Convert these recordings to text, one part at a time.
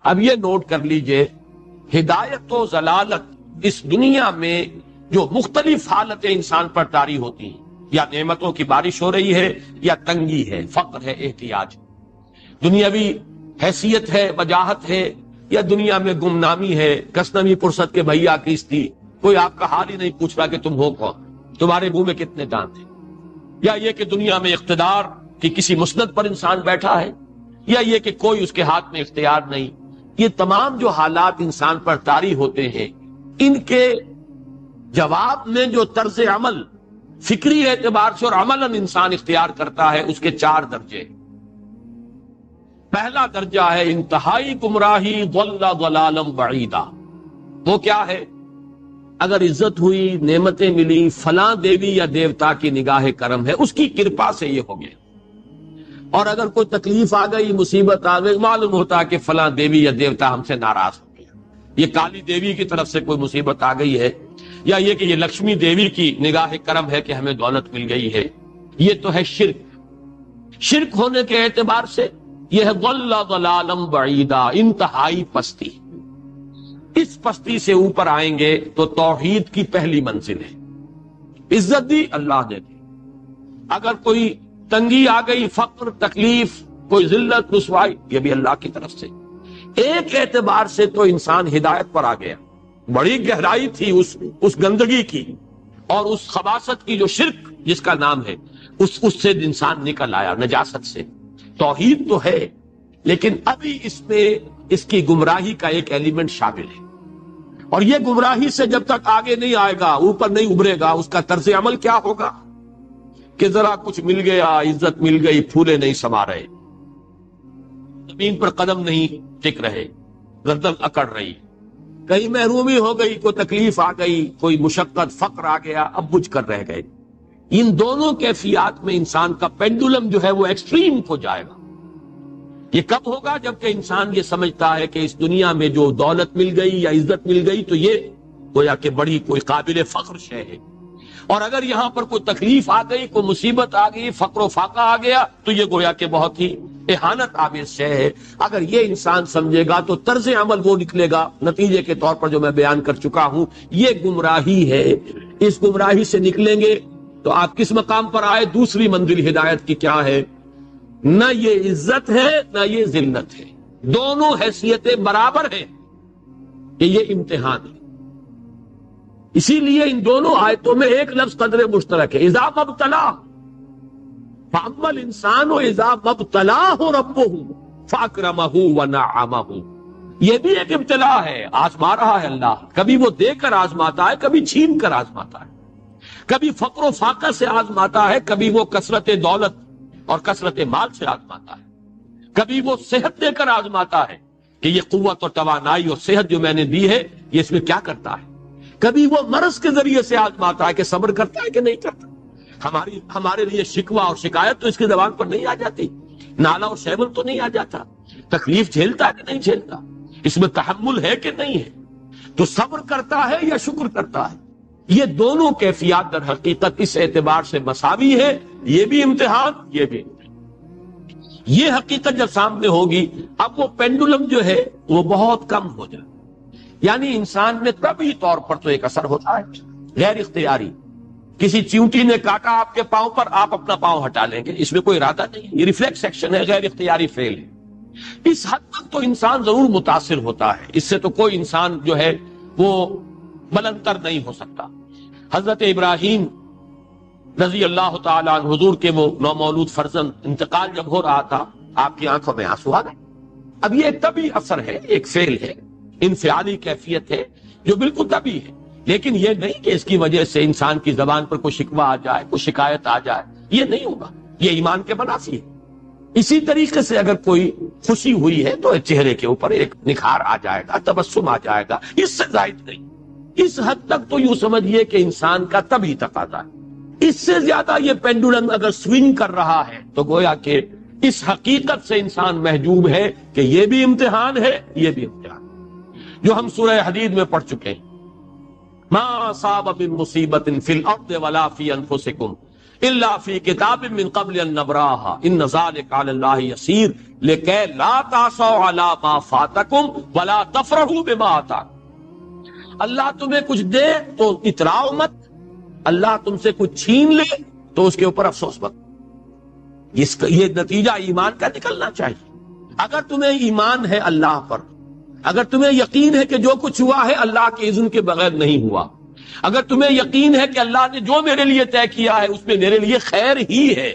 اب یہ نوٹ کر لیجئے، ہدایت و ضلالت اس دنیا میں جو مختلف حالتیں انسان پر طاری ہوتی ہیں، یا نعمتوں کی بارش ہو رہی ہے، یا تنگی ہے، فقر ہے، احتیاج، دنیاوی حیثیت ہے، وجاہت ہے، یا دنیا میں گمنامی ہے، کسنوی پرست کے بھیا کس تھی، کوئی آپ کا حال ہی نہیں پوچھ رہا کہ تم ہو کون، تمہارے منہ میں کتنے دانت ہیں، یا یہ کہ دنیا میں اقتدار کی کسی مسند پر انسان بیٹھا ہے، یا یہ کہ کوئی اس کے ہاتھ میں اختیار نہیں، یہ تمام جو حالات انسان پر طاری ہوتے ہیں، ان کے جواب میں جو طرز عمل فکری اعتبار سے اور عملاً انسان اختیار کرتا ہے، اس کے 4 درجے۔ پہلا درجہ ہے انتہائی گمراہی، ضل ضلالا بعیدا۔ وہ کیا ہے؟ اگر عزت ہوئی، نعمتیں ملی، فلاں دیوی یا دیوتا کی نگاہ کرم ہے، اس کی کرپا سے یہ ہو گیا، اور اگر کوئی تکلیف آ گئی، مصیبت آ گئی، معلوم ہوتا کہ فلاں دیوی یا دیوتا ہم سے ناراض ہو گیا، یہ کالی دیوی کی طرف سے کوئی مصیبت آ گئی ہے، یا یہ کہ یہ لکشمی دیوی کی نگاہ کرم ہے کہ ہمیں دولت مل گئی ہے۔ یہ تو ہے شرک۔ شرک ہونے کے اعتبار سے یہ ہے ضل ضلالا بعیدا، انتہائی پستی۔ اس پستی سے اوپر آئیں گے تو توحید کی پہلی منزل ہے۔ عزت دی اللہ نے دی، اگر کوئی تنگی آ گئی، فقر، تکلیف، کوئی ذلت، رسوائی، یہ بھی اللہ کی طرف سے۔ ایک اعتبار سے تو انسان ہدایت پر آ گیا، بڑی گہرائی تھی اس گندگی کی اور اس خباثت کی جو شرک جس کا نام ہے، اس سے انسان نکل آیا، نجاست سے۔ توحید تو ہے، لیکن ابھی اس میں اس کی گمراہی کا ایک ایلیمنٹ شامل ہے، اور یہ گمراہی سے جب تک آگے نہیں آئے گا، اوپر نہیں ابھرے گا، اس کا طرز عمل کیا ہوگا کہ ذرا کچھ مل گیا، عزت مل گئی، پھولے نہیں سما رہے، زمین پر قدم نہیں ٹک رہے، گردن اکڑ رہی، کہیں محرومی ہو گئی، کوئی تکلیف آ گئی، کوئی مشقت، فقر آ گیا، اب بجھ کر رہ گئے۔ ان دونوں کیفیات میں انسان کا پینڈولم جو ہے وہ ایکسٹریم ہو جائے گا۔ یہ کب ہوگا؟ جبکہ انسان یہ سمجھتا ہے کہ اس دنیا میں جو دولت مل گئی یا عزت مل گئی تو یہ گویا کہ بڑی کوئی قابل فخر شے ہے، اور اگر یہاں پر کوئی تکلیف آ گئی، کوئی مصیبت آ گئی، فقر و فاقہ آ گیا تو یہ گویا کہ بہت ہی اہانت آمیز شے ہے۔ اگر یہ انسان سمجھے گا تو طرز عمل وہ نکلے گا نتیجے کے طور پر جو میں بیان کر چکا ہوں، یہ گمراہی ہے۔ اس گمراہی سے نکلیں گے تو آپ کس مقام پر آئے؟ دوسری منزل ہدایت کی کیا ہے؟ نہ یہ عزت ہے نہ یہ ذلت ہے، دونوں حیثیتیں برابر ہیں کہ یہ امتحان ہے۔ اسی لیے ان دونوں آیتوں میں ایک لفظ قدر مشترک ہے، اذا مبتلا، فاما الانسان اذا مبتلاہ ربہ فاکرمہ ونعمہ۔ یہ بھی ایک ابتلا ہے، آزما رہا ہے اللہ، کبھی وہ دے کر آزماتا ہے، کبھی چھین کر آزماتا ہے، کبھی فقر و فاقہ سے آزماتا ہے، کبھی وہ کثرت دولت اور کثرت مال سے آزماتا ہے، کبھی وہ صحت دے کر آزماتا ہے کہ یہ قوت اور توانائی اور صحت جو میں نے دی ہے یہ اس میں کیا کرتا ہے، کبھی وہ مرض کے ذریعے سے آزماتا ہے کہ صبر کرتا ہے کہ نہیں کرتا۔ ہمارے لیے شکوہ اور شکایت تو اس کی زبان پر نہیں آ جاتی، نالا اور شیول تو نہیں آ جاتا، تکلیف جھیلتا ہے کہ نہیں جھیلتا، اس میں تحمل ہے کہ نہیں ہے، تو صبر کرتا ہے یا شکر کرتا ہے۔ یہ دونوں کیفیات در حقیقت اس اعتبار سے مساوی ہے، یہ بھی امتحان، یہ بھی امتحان۔ یہ حقیقت جب سامنے ہوگی، اب وہ پینڈولم جو ہے وہ بہت کم ہو جائے، یعنی انسان میں طبعی طور پر تو ایک اثر ہوتا ہے غیر اختیاری، کسی چیونٹی نے کاٹا آپ کے پاؤں پر، آپ اپنا پاؤں ہٹا لیں گے، اس میں کوئی ارادہ نہیں، یہ ریفلیکس ایکشن ہے، غیر اختیاری فعل ہے۔ اس حد تک تو انسان ضرور متاثر ہوتا ہے، اس سے تو کوئی انسان جو ہے وہ بلندتر نہیں ہو سکتا۔ حضرت ابراہیم رضی اللہ تعالیٰ عنہ، حضور کے وہ نومولود فرزند، انتقال جب ہو رہا تھا آپ کی آنکھوں میں آنسو آ گئے۔ اب یہ ایک طبعی اثر ہے، ایک فعل ہے، انفعالی کیفیت ہے جو بالکل طبعی ہے، لیکن یہ نہیں کہ اس کی وجہ سے انسان کی زبان پر کوئی شکوہ آ جائے، کوئی شکایت آ جائے، یہ نہیں ہوگا، یہ ایمان کے منافی ہے۔ اسی طریقے سے اگر کوئی خوشی ہوئی ہے تو چہرے کے اوپر ایک نکھار آ جائے گا، تبسم آ جائے گا، اس سے زائد نہیں۔ اس حد تک تو یوں سمجھیے کہ انسان کا طبعی تقاضا ہے، اس سے زیادہ یہ پینڈولم اگر سوئنگ کر رہا ہے تو گویا کہ اس حقیقت سے انسان محجوب ہے کہ یہ بھی امتحان ہے، یہ بھی امتحان ہے، جو ہم سورہ حدید میں پڑھ چکے ہیں۔ ما اصاب من مصیبت فی الارض ولا فی انفسکم الا فی کتاب من قبل ان نبراها ان ذلک علی اللہ یسیر لکی لا تعصوا علی ما فاتکم ولا تفرحوا بما آتاکم۔ اللہ تمہیں کچھ دے تو اتراؤ مت، اللہ تم سے کچھ چھین لے تو اس کے اوپر افسوس مت۔ یہ نتیجہ ایمان کا نکلنا چاہیے۔ اگر تمہیں ایمان ہے اللہ پر، اگر تمہیں یقین ہے کہ جو کچھ ہوا ہے اللہ کے اذن کے بغیر نہیں ہوا، اگر تمہیں یقین ہے کہ اللہ نے جو میرے لیے طے کیا ہے اس میں میرے لیے خیر ہی ہے،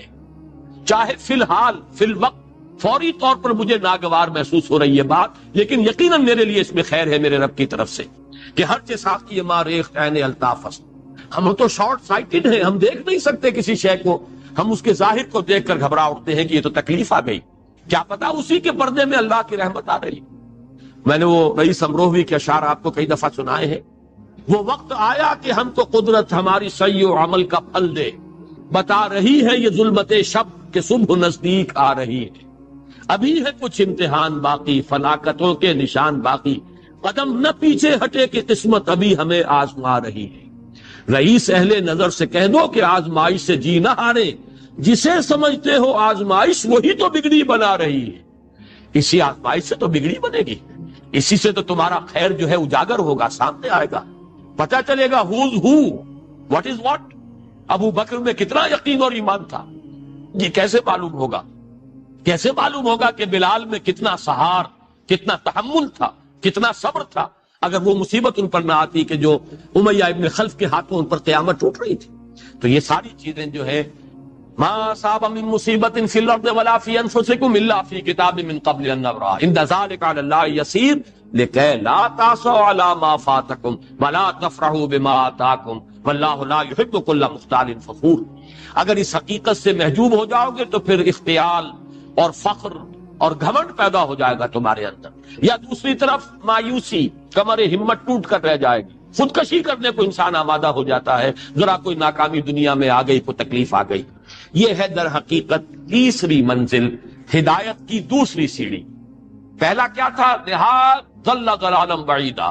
چاہے فی الحال فی الوقت فوری طور پر مجھے ناگوار محسوس ہو رہی ہے بات، لیکن یقیناً میرے لیے اس میں خیر ہے میرے رب کی طرف سے، کہ ہر چیز کی ما ریخت عین الطاف۔ ہم تو شارٹ سائٹڈ ہیں، ہم دیکھ نہیں سکتے کسی شے کو، ہم اس کے ظاہر کو دیکھ کر گھبرا اٹھتے ہیں کہ یہ تو تکلیف آ گئی، کیا پتا اسی کے پردے میں اللہ کی رحمت آ رہی۔ میں نے وہ رئیس امروہوی کے اشعار آپ کو کئی دفعہ سنائے ہیں۔ وہ وقت آیا کہ ہم کو قدرت ہماری سعی و عمل کا پھل دے، بتا رہی ہے یہ ظلمت شب کہ صبح نزدیک آ رہی ہے، ابھی ہے کچھ امتحان باقی فلاکتوں کے نشان باقی، قدم نہ پیچھے ہٹے کہ قسمت ابھی ہمیں آزما رہی ہے۔ رئیس اہل نظر سے کہہ دو کہ آزمائش سے جی نہ ہارے، جسے سمجھتے ہو آزمائش وہی تو بگڑی بنا رہی ہے۔ اسی آزمائش سے تو بگڑی بنے گی، اسی سے تو تمہارا خیر جو ہے اجاگر ہوگا، سامنے آئے گا، پتہ چلے گا who's who, what is what۔ ابو بکر میں کتنا یقین اور ایمان تھا، یہ کیسے معلوم ہوگا؟ کیسے معلوم ہوگا کہ بلال میں کتنا سہار، کتنا تحمل تھا، کتنا صبر تھا، اگر وہ مصیبت ان پر نہ آتی کہ جو امیہ ابن خلف کے ہاتھوں ان پر قیامت ٹوٹ رہی تھی۔ تو یہ ساری چیزیں جو ہے ما اصاب من مصیبت فی الارض ولا فی انفسکم الا فی کتاب من قبل ان نبرأ ان ذلک علی اللہ یسیر لکی لا تعصوا علی ما فاتکم ولا تفرحوا بما آتاکم واللہ لا یحب کل مختال فخور۔ اگر اس حقیقت سے محجوب ہو جاؤ گے تو پھر اختیال اور فخر اور گھمنڈ پیدا ہو جائے گا تمہارے اندر، یا دوسری طرف مایوسی، کمر ہمت ٹوٹ کر رہ جائے گی، خودکشی کرنے کو انسان آمادہ ہو جاتا ہے، ذرا کوئی ناکامی دنیا میں آ گئی، کوئی تکلیف آ گئی۔ یہ ہے در حقیقت تیسری منزل، ہدایت کی دوسری سیڑھی۔ پہلا کیا تھا؟ نہاد ضل ضلالا بعیدا،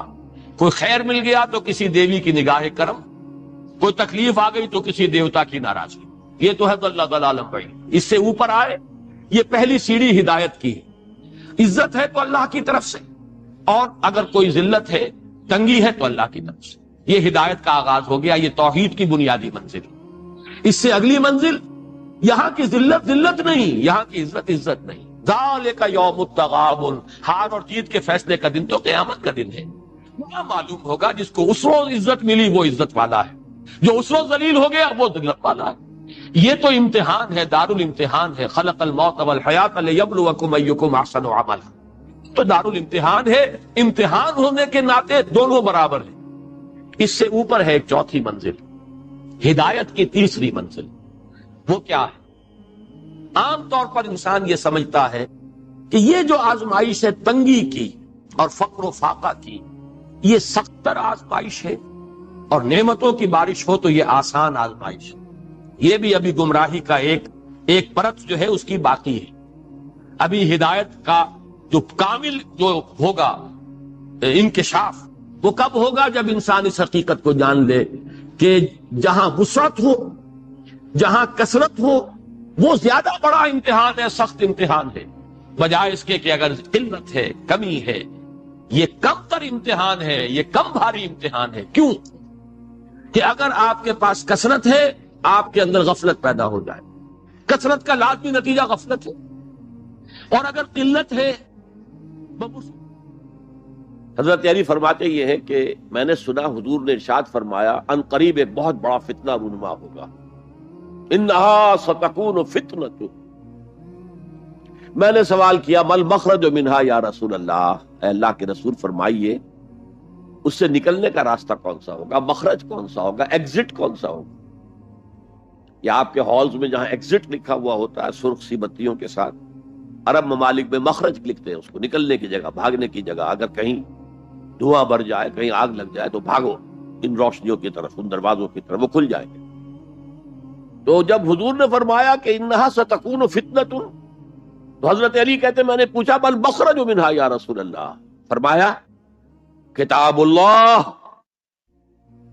کوئی خیر مل گیا تو کسی دیوی کی نگاہ کرم، کوئی تکلیف آ گئی تو کسی دیوتا کی ناراضگی، یہ تو ہے ضل ضلالا بعید۔ اس سے اوپر آئے، یہ پہلی سیڑھی ہدایت کی ہے۔ عزت ہے تو اللہ کی طرف سے، اور اگر کوئی ذلت ہے، تنگی ہے تو اللہ کی طرف سے۔ یہ ہدایت کا آغاز ہو گیا، یہ توحید کی بنیادی منزل۔ اس سے اگلی منزل، یہاں کی ذلت ذلت نہیں، یہاں کی عزت عزت نہیں۔ ذالک یوم التغابن، ہار اور جیت کے فیصلے کا دن تو قیامت کا دن ہے۔ وہاں معلوم ہوگا جس کو اس روز عزت ملی وہ عزت والا ہے، جو اس روز ذلیل ہو گیا وہ ذلت والا ہے۔ یہ تو امتحان ہے، دار الامتحان ہے۔ خلق الموت والحیات لیبلوکم ایکم احسن عملا، تو دار الامتحان ہے، امتحان ہونے کے ناطے دونوں برابر ہیں۔ اس سے اوپر ہے ایک چوتھی منزل، ہدایت کی تیسری منزل۔ وہ کیا ہے؟ عام طور پر انسان یہ سمجھتا ہے کہ یہ جو آزمائش ہے تنگی کی اور فقر و فاقہ کی، یہ سخت تر آزمائش ہے، اور نعمتوں کی بارش ہو تو یہ آسان آزمائش ہے۔ یہ بھی ابھی گمراہی کا ایک پرت جو ہے اس کی باقی ہے۔ ابھی ہدایت کا جو کامل جو ہوگا انکشاف، وہ کب ہوگا؟ جب انسان اس حقیقت کو جان لے کہ جہاں وسعت ہو، جہاں کثرت ہو، وہ زیادہ بڑا امتحان ہے، سخت امتحان ہے، بجائے اس کے کہ اگر قلت ہے، کمی ہے، یہ کم تر امتحان ہے، یہ کم بھاری امتحان ہے۔ کیوں؟ کہ اگر آپ کے پاس کثرت ہے، آپ کے اندر غفلت پیدا ہو جائے، کثرت کا لازمی نتیجہ غفلت ہے، اور اگر قلت ہے، حضرت علی فرماتے یہ ہے کہ میں نے سنا حضور نے ارشاد فرمایا ان قریب ایک بہت بڑا فتنہ رونما ہوگا، انہا ستکون فتنۃ۔ میں نے سوال کیا مل مخرج منہا یا رسول اللہ، اے اللہ کے رسول فرمائیے اس سے نکلنے کا راستہ کون سا ہوگا، مخرج کون سا ہوگا، ایگزٹ کون سا ہوگا؟ یا آپ کے ہالز میں جہاں ایگزٹ لکھا ہوا ہوتا ہے سرخ سی بتیوں کے ساتھ، عرب ممالک میں مخرج لکھتے ہیں اس کو، نکلنے کی جگہ، بھاگنے کی جگہ۔ اگر کہیں دھواں بڑھ جائے، کہیں آگ لگ جائے تو بھاگو ان روشنیوں کی طرف، ان دروازوں کی طرف، وہ کھل جائیں گے۔ تو جب حضور نے فرمایا کہ انہا ستکون فتنۃ، تو حضرت علی کہتے میں نے پوچھا بل مخرج منہا یا رسول اللہ، فرمایا کتاب اللہ،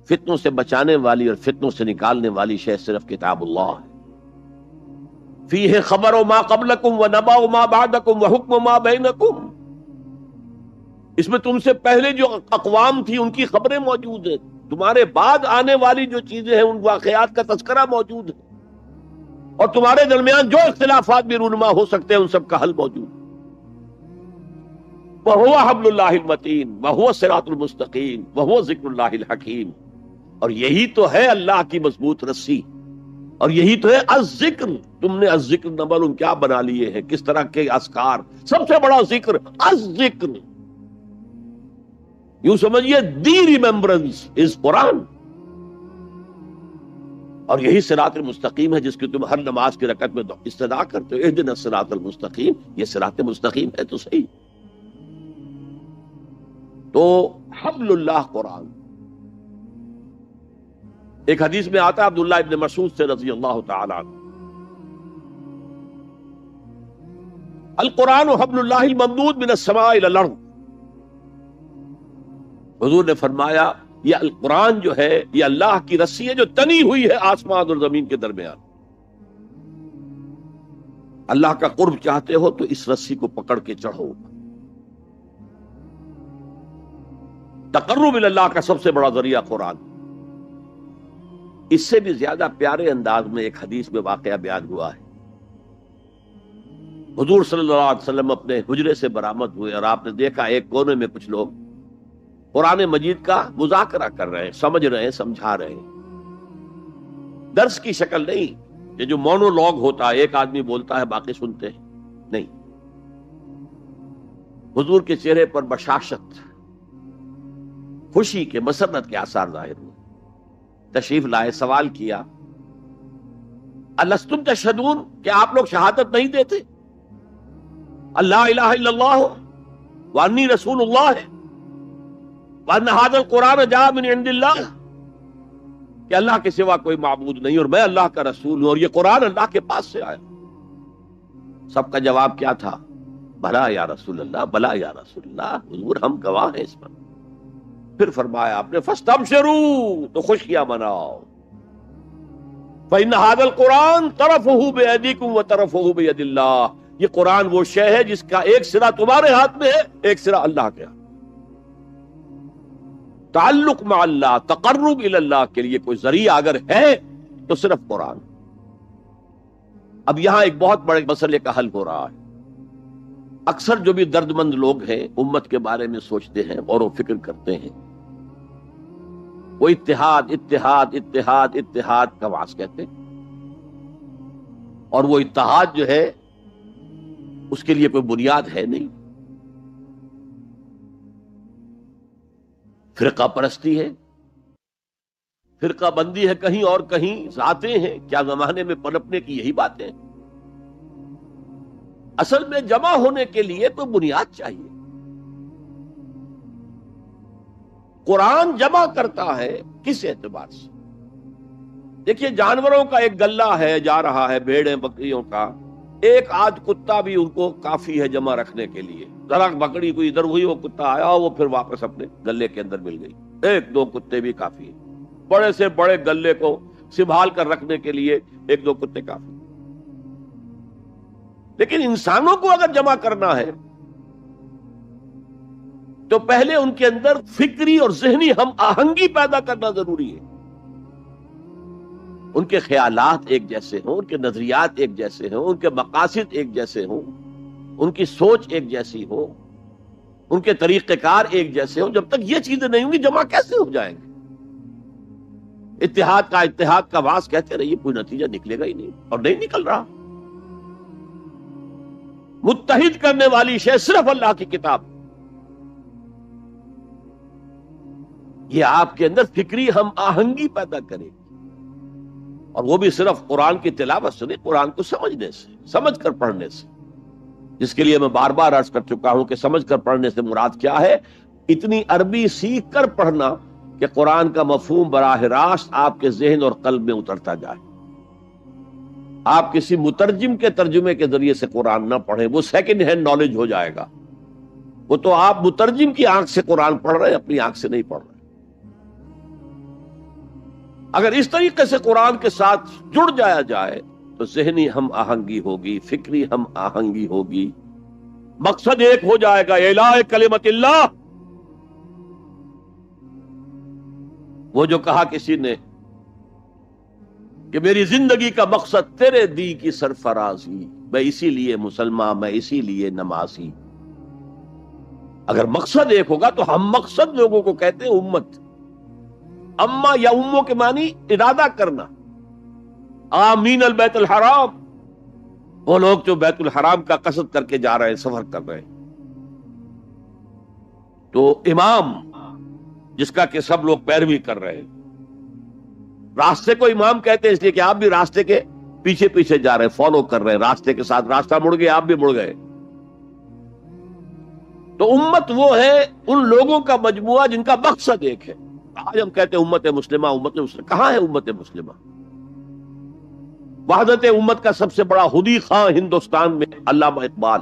فتنوں سے بچانے والی اور فتنوں سے نکالنے والی شے صرف کتاب اللہ ہے۔ فیہ خبر ما قبلکم ونبأ ما بعدکم وحکم ما بینکم، اس میں تم سے پہلے جو اقوام تھی ان کی خبریں موجود ہیں، تمہارے بعد آنے والی جو چیزیں ہیں ان واقعات کا تذکرہ موجود ہے، اور تمہارے درمیان جو اختلافات بھی رونما ہو سکتے ہیں ان سب کا حل موجود ہے۔ وَهُوَ حَبْلُ اللَّهِ الْمَتِينُ وَهُوَ الصِّرَاطُ الْمُسْتَقِيمُ وَهُوَ ذِكْرُ اللَّهِ الْحَكِيمُ، اور یہی تو ہے اللہ کی مضبوط رسی، اور یہی تو ہے الذکر۔ تم نے الذکر نہ معلوم کیا بنا لیے ہیں، کس طرح کے اذکار، سب سے بڑا ذکر الذکر، یوں سمجھیے دی ریممبرنس از قرآن، اور یہی صراط المستقیم ہے جس کی تم ہر نماز کی رکعت میں استدعا کرتے ہو، اہدنا الصراط المستقیم، یہ صراط مستقیم ہے تو صحیح۔ تو حبل اللہ قرآن، ایک حدیث میں آتا ہے عبداللہ ابن مسعود سے رضی اللہ تعالی عنہ، القرآن حبل اللہ الممدود من السماء الى الارض، حضور نے فرمایا یہ القرآن جو ہے یہ اللہ کی رسی ہے جو تنی ہوئی ہے آسمان اور زمین کے درمیان۔ اللہ کا قرب چاہتے ہو تو اس رسی کو پکڑ کے چڑھو۔ تقرب اللہ کا سب سے بڑا ذریعہ قرآن۔ اس سے بھی زیادہ پیارے انداز میں ایک حدیث میں واقعہ بیان ہوا ہے، حضور صلی اللہ علیہ وسلم اپنے حجرے سے برآمد ہوئے اور آپ نے دیکھا ایک کونے میں کچھ لوگ قرآن مجید کا مذاکرہ کر رہے ہیں، سمجھ رہے ہیں، سمجھا رہے ہیں، درس کی شکل نہیں، یہ جو مونولوگ ہوتا ہے ایک آدمی بولتا ہے باقی سنتے ہیں، نہیں، حضور کے چہرے پر بشاشت، خوشی کے، مسرت کے آثار ظاہر ہوئے۔ تشریف لائے، سوال کیا الستم تشہدون، کہ آپ لوگ شہادت نہیں دیتے اللہ الہ الا اللہ وانی رسول اللہ وان ھذا القرآن جاء من عند اللہ، کہ اللہ کے سوا کوئی معبود نہیں اور میں اللہ کا رسول ہوں اور یہ قرآن اللہ کے پاس سے آیا؟ سب کا جواب کیا تھا؟ بھلا یا رسول اللہ، بھلا یا رسول اللہ، حضور ہم گواہ ہیں اس پر۔ پھر فرمایا آپ نے فاستبشروا، تو خوشیاں مناؤ، فإن هذا القرآن طرفه بأيديكم وطرفه بيد الله، یہ قرآن وہ شے ہے جس کا ایک سرا تمہارے ہاتھ میں ہے، ایک سرا اللہ کے ہاتھ۔ تعلق مع اللہ، تقرب الی اللہ کے لیے کوئی ذریعہ اگر ہے تو صرف قرآن۔ اب یہاں ایک بہت بڑے مسئلے کا حل ہو رہا ہے۔ اکثر جو بھی درد مند لوگ ہیں امت کے بارے میں سوچتے ہیں، غور و فکر کرتے ہیں، وہ اتحاد اتحاد اتحاد اتحاد کا واس کہتے ہیں، اور وہ اتحاد جو ہے اس کے لیے کوئی بنیاد ہے نہیں، فرقہ پرستی ہے، فرقہ بندی ہے، کہیں اور کہیں ذاتیں ہیں، کیا زمانے میں پنپنے کی یہی باتیں ہیں۔ اصل میں جمع ہونے کے لیے کوئی بنیاد چاہیے۔ قرآن جمع کرتا ہے کس اعتبار سے؟ دیکھیے جانوروں کا ایک گلہ ہے جا رہا ہے، بھیڑیں بکریوں کا، ایک آدھ کتا بھی ان کو کافی ہے جمع رکھنے کے لیے، ذرا بکری کوئی ادھر ہوئی وہ کتا آیا وہ پھر واپس اپنے گلے کے اندر مل گئی، ایک دو کتے بھی کافی ہیں، بڑے سے بڑے گلے کو سنبھال کر رکھنے کے لیے ایک دو کتے کافی۔ لیکن انسانوں کو اگر جمع کرنا ہے تو پہلے ان کے اندر فکری اور ذہنی ہم آہنگی پیدا کرنا ضروری ہے، ان کے خیالات ایک جیسے ہوں، ان کے نظریات ایک جیسے ہوں، ان کے مقاصد ایک جیسے ہوں، ان کی سوچ ایک جیسی ہو، ان کے طریقہ کار ایک جیسے ہوں۔ جب تک یہ چیزیں نہیں ہوں گی جمع کیسے ہو جائیں گے؟ اتحاد کا واس کہتے رہیے، کوئی نتیجہ نکلے گا ہی نہیں، اور نہیں نکل رہا۔ متحد کرنے والی شے صرف اللہ کی کتاب، یہ آپ کے اندر فکری ہم آہنگی پیدا کرے گی، اور وہ بھی صرف قرآن کی تلاوت سے نہیں، قرآن کو سمجھنے سے، سمجھ کر پڑھنے سے، جس کے لیے میں بار بار عرض کر چکا ہوں کہ سمجھ کر پڑھنے سے مراد کیا ہے؟ اتنی عربی سیکھ کر پڑھنا کہ قرآن کا مفہوم براہ راست آپ کے ذہن اور قلب میں اترتا جائے۔ آپ کسی مترجم کے ترجمے کے ذریعے سے قرآن نہ پڑھیں، وہ سیکنڈ ہینڈ نالج ہو جائے گا، وہ تو آپ مترجم کی آنکھ سے قرآن پڑھ رہے ہیں، اپنی آنکھ سے نہیں پڑھ رہے۔ اگر اس طریقے سے قرآن کے ساتھ جڑ جایا جائے تو ذہنی ہم آہنگی ہوگی، فکری ہم آہنگی ہوگی، مقصد ایک ہو جائے گا، اعلاء کلمت اللہ۔ وہ جو کہا کسی نے کہ میری زندگی کا مقصد تیرے دی کی سرفرازی، میں اسی لیے مسلمان، میں اسی لیے نمازی۔ اگر مقصد ایک ہوگا تو ہم مقصد لوگوں کو کہتے ہیں امت۔ اما یا اموں کے معنی ارادہ کرنا۔ آمین البیت الحرام، وہ لوگ جو بیت الحرام کا قصد کر کے جا رہے ہیں، سفر کر رہے ہیں۔ تو امام جس کا کہ سب لوگ پیروی کر رہے ہیں، راستے کو امام کہتے ہیں اس لیے کہ آپ بھی راستے کے پیچھے پیچھے جا رہے ہیں، فالو کر رہے ہیں، راستے کے ساتھ راستہ مڑ گیا، آپ بھی مڑ گئے۔ تو امت وہ ہے ان لوگوں کا مجموعہ جن کا مقصد ایک ہے۔ آج ہم کہتے ہیں امت مسلمہ، امت مسلمہ، کہاں ہے امت مسلمہ؟ وحدت امت کا سب سے بڑا خودی خواہ ہندوستان میں علامہ اقبال،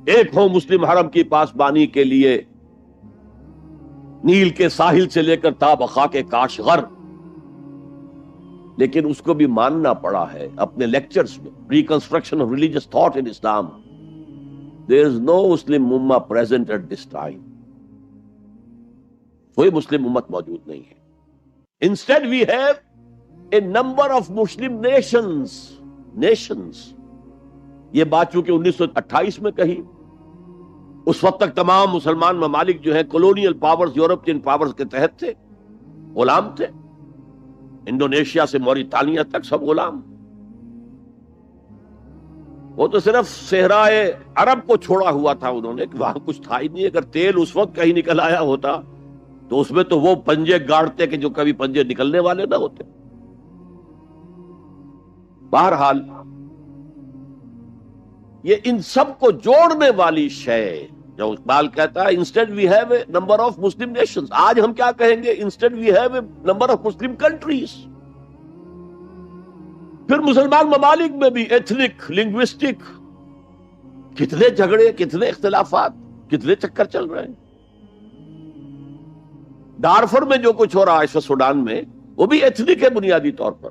ایک ہو مسلم حرم کی پاسبانی کے لیے، نیل کے ساحل سے لے کر تا خاک کاشغر۔ لیکن اس کو بھی ماننا پڑا ہے اپنے لیکچرز میں، reconstruction of religious thought in Islam, there is no Muslim ummah present at this time۔ کوئی مسلم امت موجود نہیں ہے۔ Instead we have a number of Muslim nations۔ یہ بات چونکہ 1928 میں کہی، اس وقت تک تمام مسلمان ممالک جو ہیں کولونیل پاورز، یورپین پاورز کے تحت تھے، غلام تھے۔ انڈونیشیا سے موریتانیہ تک سب غلام۔ وہ تو صرف صحرائے عرب کو چھوڑا ہوا تھا انہوں نے، کہ وہاں کچھ تھا ہی نہیں۔ اگر تیل اس وقت کہیں نکل آیا ہوتا تو اس میں تو وہ پنجے گاڑتے کہ جو کبھی پنجے نکلنے والے نہ ہوتے۔ بہرحال یہ ان سب کو جوڑنے والی شے جو اقبال کہتا ہے instead we have a number of Muslim nations, آج ہم کیا کہیں گے؟ Instead we have a number of Muslim countries. پھر مسلمان ممالک میں بھی ایتھنک، لنگوسٹک، کتنے جھگڑے، کتنے اختلافات، کتنے چکر چل رہے ہیں۔ ڈارفر میں جو کچھ ہو رہا ہے اس وقت سوڈان میں، وہ بھی ایتھنک ہے بنیادی طور پر،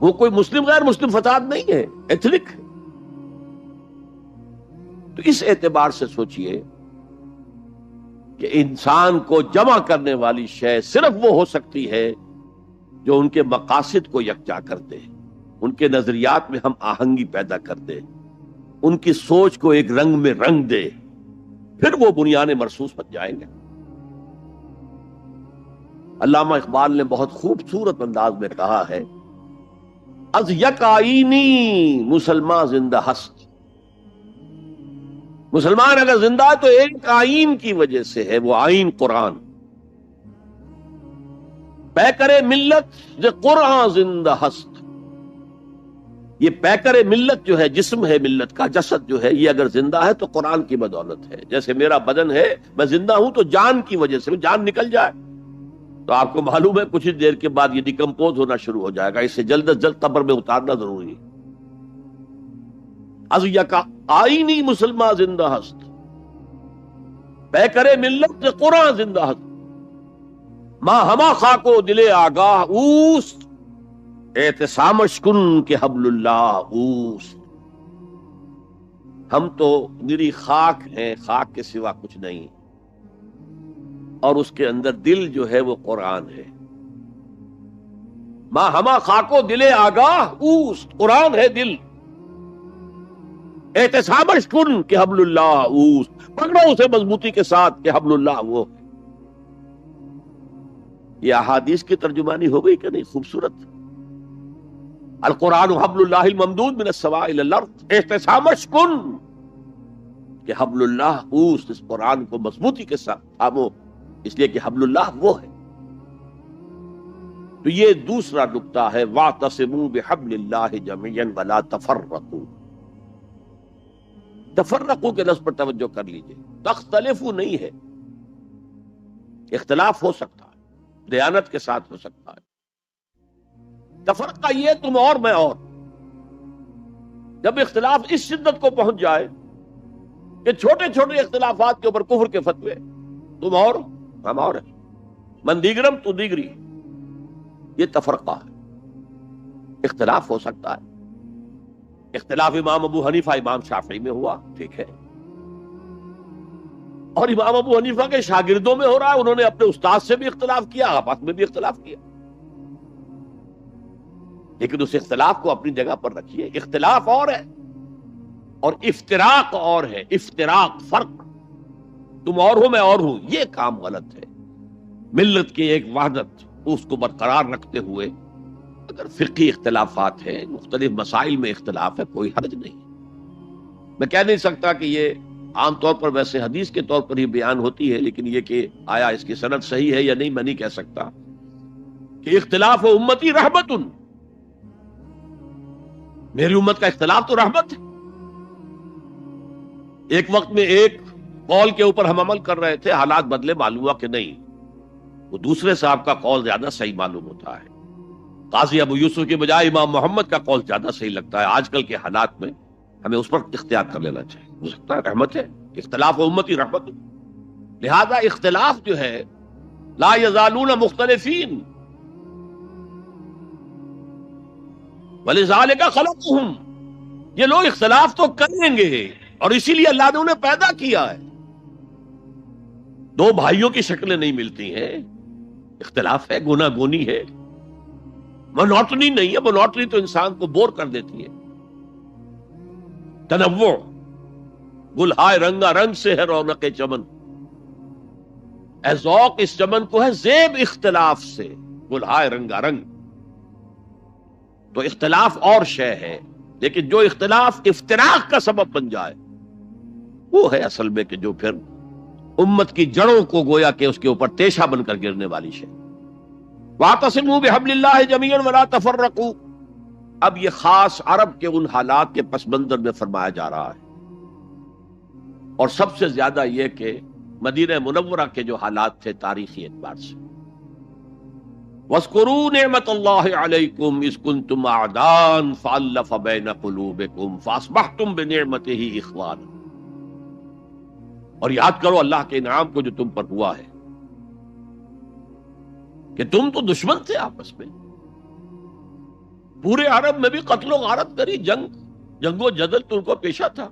وہ کوئی مسلم غیر مسلم فساد نہیں ہے، ایتھنک ہے۔ تو اس اعتبار سے سوچئے کہ انسان کو جمع کرنے والی شے صرف وہ ہو سکتی ہے جو ان کے مقاصد کو یکجا کر دے، ان کے نظریات میں ہم آہنگی پیدا کر دے، ان کی سوچ کو ایک رنگ میں رنگ دے، پھر وہ بنیان مرصوص بن جائیں گے۔ علامہ اقبال نے بہت خوبصورت انداز میں کہا ہے، از یک آئینی مسلمان زندہ ہست۔ مسلمان اگر زندہ ہے تو ایک آئین کی وجہ سے ہے، وہ آئین قرآن۔ پیکر ملت ز قرآن زندہ ہست۔ یہ پیکر ملت جو ہے، جسم ہے ملت کا، جسد جو ہے، یہ اگر زندہ ہے تو قرآن کی بدولت ہے۔ جیسے میرا بدن ہے، میں زندہ ہوں تو جان کی وجہ سے، جان نکل جائے تو آپ کو معلوم ہے کچھ دیر کے بعد یہ ڈیکمپوز ہونا شروع ہو جائے گا، اسے جلد از جلد قبر میں اتارنا ضروری ہے۔ از یکا آئینی مسلمان زندہ ہست، پیکر ملت ز قرآن زندہ ہست، ماں ہما خاکو دل آگاہ اوست، اعتصامش کن کہ حبل اللہ اوست۔ ہم تو نری خاک ہیں، خاک کے سوا کچھ نہیں، اور اس کے اندر دل جو ہے وہ قرآن ہے۔ ماں ہما خاکو دل آگاہ اوست، قرآن ہے دل، احتسابش کن کہ حبل اللہ اوست، پکڑو اسے مضبوطی کے ساتھ کہ حبل اللہ وہ ہے۔ یہ احادیث کی ترجمانی ہو گئی کہ نہیں؟ خوبصورت۔ القرآن حبل اللہ الممدود من السماء الى الارض، احتسابش کن کہ حبل اللہ اوست، اس قرآن کو مضبوطی کے ساتھ تھامو، اس لیے کہ حبل اللہ وہ ہے۔ تو یہ دوسرا نکتہ ہے، واعتصموا بحبل اللہ جميعا ولا تفرقوا۔ تفرقوا کے لفظ پر توجہ کر لیجئے، تختلفوا نہیں ہے، اختلاف ہو سکتا ہے، دیانت کے ساتھ ہو سکتا ہے۔ تفرقہ یہ تم اور میں اور، جب اختلاف اس شدت کو پہنچ جائے کہ چھوٹے چھوٹے اختلافات کے اوپر کفر کے فتوے، تم اور ہم اور ہیں، من دیگرم تو دیگری، یہ تفرقہ ہے۔ اختلاف ہو سکتا ہے. اختلاف امام ابو حنیفہ امام شافعی میں ہوا، ٹھیک ہے، اور امام ابو حنیفہ کے شاگردوں میں ہو رہا ہے، انہوں نے اپنے استاد سے بھی اختلاف کیا، آپس میں بھی اختلاف کیا. لیکن اس اختلاف کو اپنی جگہ پر رکھیے. اختلاف اور ہے اور افتراق اور ہے. افتراق فرق، تم اور ہو میں اور ہوں، یہ کام غلط ہے. ملت کی ایک وحدت اس کو برقرار رکھتے ہوئے اگر فقہی اختلافات ہیں، مختلف مسائل میں اختلاف ہے، کوئی حرج نہیں. میں کہہ نہیں سکتا کہ یہ عام طور پر ویسے حدیث کے طور پر ہی بیان ہوتی ہے، لیکن یہ کہ آیا اس کی سند صحیح ہے یا نہیں میں نہیں کہہ سکتا، کہ اختلاف امتی رحمت، میری امت کا اختلاف تو رحمت ہے. ایک وقت میں ایک قول کے اوپر ہم عمل کر رہے تھے، حالات بدلے، معلوم ہوا کہ نہیں، وہ دوسرے صاحب کا قول زیادہ صحیح معلوم ہوتا ہے. قاضی ابو یوسف کے بجائے امام محمد کا قول زیادہ صحیح لگتا ہے. آج کل کے حالات میں ہمیں اس پر اختیار کر لینا چاہیے. ہو سکتا ہے رحمت ہے، اختلاف امتی رحمت. لہذا اختلاف جو ہے لا یزالون مختلفین وَلِذَٰلِكَ خَلَقَهُمْ، یہ لوگ اختلاف تو کریں گے اور اسی لیے اللہ نے انہیں پیدا کیا ہے. دو بھائیوں کی شکلیں نہیں ملتی ہیں، اختلاف ہے، گنا گونی ہے، مونوٹنی نہیں ہے. مونوٹنی تو انسان کو بور کر دیتی ہے. تنوع، گل ہائے رنگا رنگ سے ہے رونق چمن، اے ذوق اس چمن کو ہے زیب اختلاف سے. گل ہائے رنگا رنگ، تو اختلاف اور شے ہے، لیکن جو اختلاف افتراق کا سبب بن جائے وہ ہے اصل میں کہ جو پھر امت کی جڑوں کو گویا کہ اس کے اوپر تیشہ بن کر گرنے والی شے. وَاعْتَصِمُوا بِحَبْلِ اللَّهِ جَمِيعًا وَلَا تَفَرَّقُوا. اب یہ خاص عرب کے ان حالات کے پس منظر میں فرمایا جا رہا ہے، اور سب سے زیادہ یہ کہ مدینہ منورہ کے جو حالات تھے تاریخی اعتبار سے. وَاذْكُرُوا نِعْمَةَ اللَّهِ عَلَيْكُمْ إِذْ كُنْتُمْ أَعْدَاءً فَأَلَّفَ بَيْنَ قُلُوبِكُمْ فَأَصْبَحْتُمْ بِنِعْمَتِهِ إِخْوَانًا. اور یاد کرو اللہ کے انعام کو جو تم پر ہوا ہے کہ تم تو دشمن تھے آپس میں، پورے عرب میں بھی قتل و غارت کری، جنگ و جدل تم کو پیشہ تھا.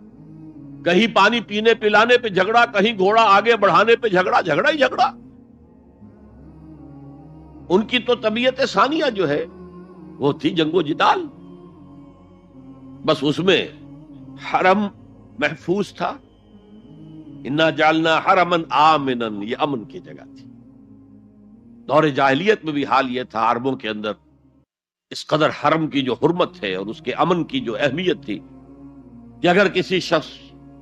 کہیں پانی پینے پلانے پہ جھگڑا، کہیں گھوڑا آگے بڑھانے پہ جھگڑا، جھگڑا ہی جھگڑا. ان کی تو طبیعت ثانیہ جو ہے وہ تھی جنگ و جدال. بس اس میں حرم محفوظ تھا. انا جعلنا حرما آمنا، یہ امن کی جگہ تھی. دور جاہلیت میں بھی حال یہ تھا، عربوں کے اندر اس قدر حرم کی جو حرمت ہے اور اس کے امن کی جو اہمیت تھی کہ اگر کسی شخص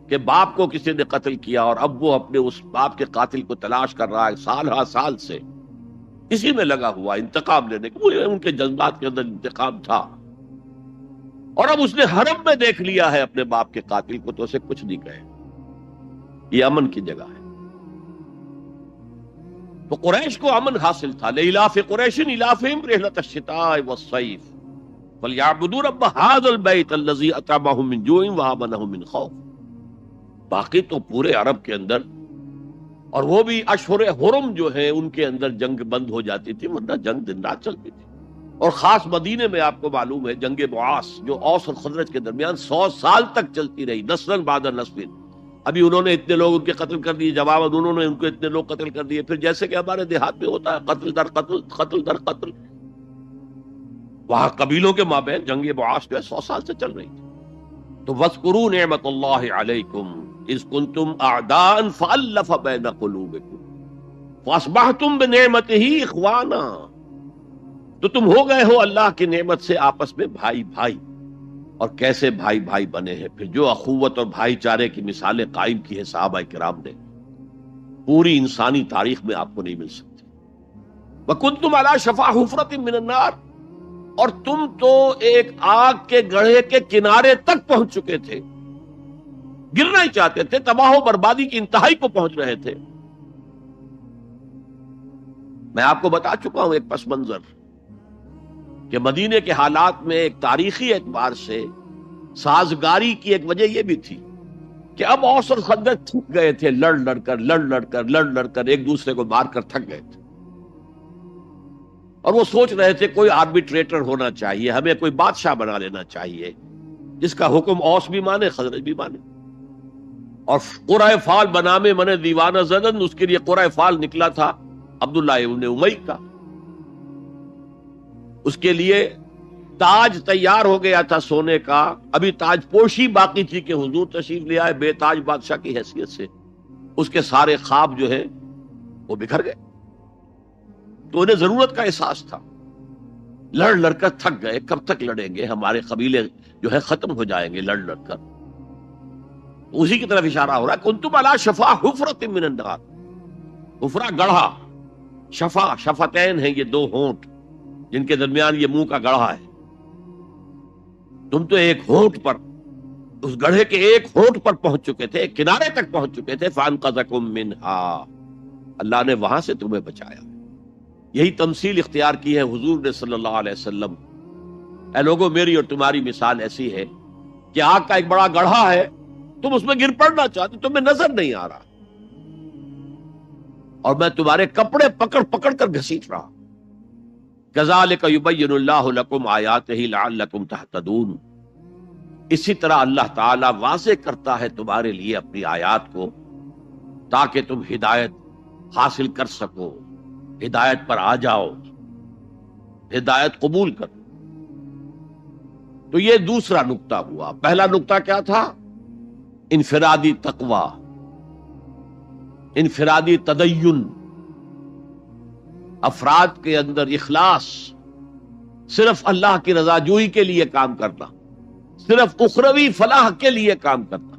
کے باپ کو کسی نے قتل کیا اور اب وہ اپنے اس باپ کے قاتل کو تلاش کر رہا ہے سال ہا سال سے، اسی میں لگا ہوا انتقام لینے کے، ان کے جذبات کے اندر انتقام تھا، اور اب اس نے حرم میں دیکھ لیا ہے اپنے باپ کے قاتل کو تو اسے کچھ نہیں کہے. یہ امن کی جگہ ہے. تو قریش کو امن حاصل تھا. لإلاف قریش إلافهم رحلة الشتاء والصيف فليعبدوا رب هذا البيت الذي أطعمهم من جوع وآمنهم من خوف. باقی تو پورے عرب کے اندر، اور وہ بھی اشہر حرم جو ہے ان کے اندر جنگ بند ہو جاتی تھی، ورنہ جنگ دن رات چلتی تھی. اور خاص مدینے میں آپ کو معلوم ہے جنگ بعاث جو اوس اور خزرج کے درمیان 100 سال تک چلتی رہی، نسلاً بعد نسل. ابھی انہوں نے اتنے لوگ ان کے قتل کر دیے، جواب انہوں نے ان کو اتنے لوگ قتل کر دیے. پھر جیسے کہ ہمارے دیہات میں ہوتا ہے قتل در قتل، قتل در قتل، وہاں قبیلوں کے مابین جنگ بعاث جو ہے 100 سال سے چل رہی تھی. تو وَاذْكُرُوا نِعْمَةَ اللَّهِ عَلَيْكُمْ إِذْ كُنْتُمْ أَعْدَاءً فَأَلَّفَ بَيْنَ قُلُوبِكُمْ فَأَصْبَحْتُمْ بِنِعْمَتِهِ إِخْوَانًا. تو تم ہو گئے ہو اللہ کی نعمت سے آپس میں بھائی بھائی. اور کیسے بھائی بھائی بنے ہیں پھر، جو اخوت اور بھائی چارے کی مثالیں قائم کی ہیں صحابہ کرام نے، پوری انسانی تاریخ میں آپ کو نہیں مل سکتی. وَكُنْتُمْ عَلَى شَفَا حُفْرَةٍ مِّنَ النَّارِ، اور تم تو ایک آگ کے گڑھے کے کنارے تک پہنچ چکے تھے، گرنا ہی چاہتے تھے، تباہ و بربادی کی انتہائی کو پہنچ رہے تھے. میں آپ کو بتا چکا ہوں ایک پس منظر کہ مدینے کے حالات میں ایک تاریخی اعتبار سے سازگاری کی ایک وجہ یہ بھی تھی کہ اب اوس اور خزرج تھک گئے تھے، لڑ لڑ کر ایک دوسرے کو مار کر تھک گئے تھے. اور وہ سوچ رہے تھے کوئی آربیٹریٹر ہونا چاہیے، ہمیں کوئی بادشاہ بنا لینا چاہیے جس کا حکم اوس بھی مانے خزرج بھی مانے. اور قرۂ فال بنامے من دیوانہ زدن، اس کے لیے قرۂ فال نکلا تھا عبداللہ ابن امی کا. اس کے لیے تاج تیار ہو گیا تھا سونے کا، ابھی تاج پوشی باقی تھی کہ حضور تشریف لے آئے بے تاج بادشاہ کی حیثیت سے. اس کے سارے خواب جو ہے وہ بکھر گئے. تو انہیں ضرورت کا احساس تھا. لڑ لڑ کر تھک گئے، کب تک لڑیں گے، ہمارے قبیلے جو ہے ختم ہو جائیں گے لڑ لڑ کر. اسی کی طرف اشارہ ہو رہا ہے کنتم علی شفا حفرۃ من النار. حفرہ گڑھا، شفا شفتین ہیں یہ دو ہونٹ جن کے درمیان یہ منہ کا گڑھا ہے. تم تو ایک ہونٹ پر، اس گڑھے کے ایک ہونٹ پر پہنچ چکے تھے، ایک کنارے تک پہنچ چکے تھے. فانقذکم منہا، اللہ نے وہاں سے تمہیں بچایا. یہی تمثیل اختیار کی ہے حضور نے صلی اللہ علیہ وسلم. اے لوگوں، میری اور تمہاری مثال ایسی ہے کہ آگ کا ایک بڑا گڑھا ہے، تم اس میں گر پڑنا چاہتے، تمہیں نظر نہیں آ رہا، اور میں تمہارے کپڑے پکڑ پکڑ کر گھسیٹ رہا. کذالک یبین اللہ لکم آیاتہ لعلکم تہتدون. اسی طرح اللہ تعالیٰ واضح کرتا ہے تمہارے لیے اپنی آیات کو تاکہ تم ہدایت حاصل کر سکو، ہدایت پر آ جاؤ، ہدایت قبول کرو. تو یہ دوسرا نقطہ ہوا. پہلا نقطہ کیا تھا؟ انفرادی تقوی، انفرادی تدین، افراد کے اندر اخلاص، صرف اللہ کی رضا جوئی کے لیے کام کرنا، صرف اخروی فلاح کے لیے کام کرنا.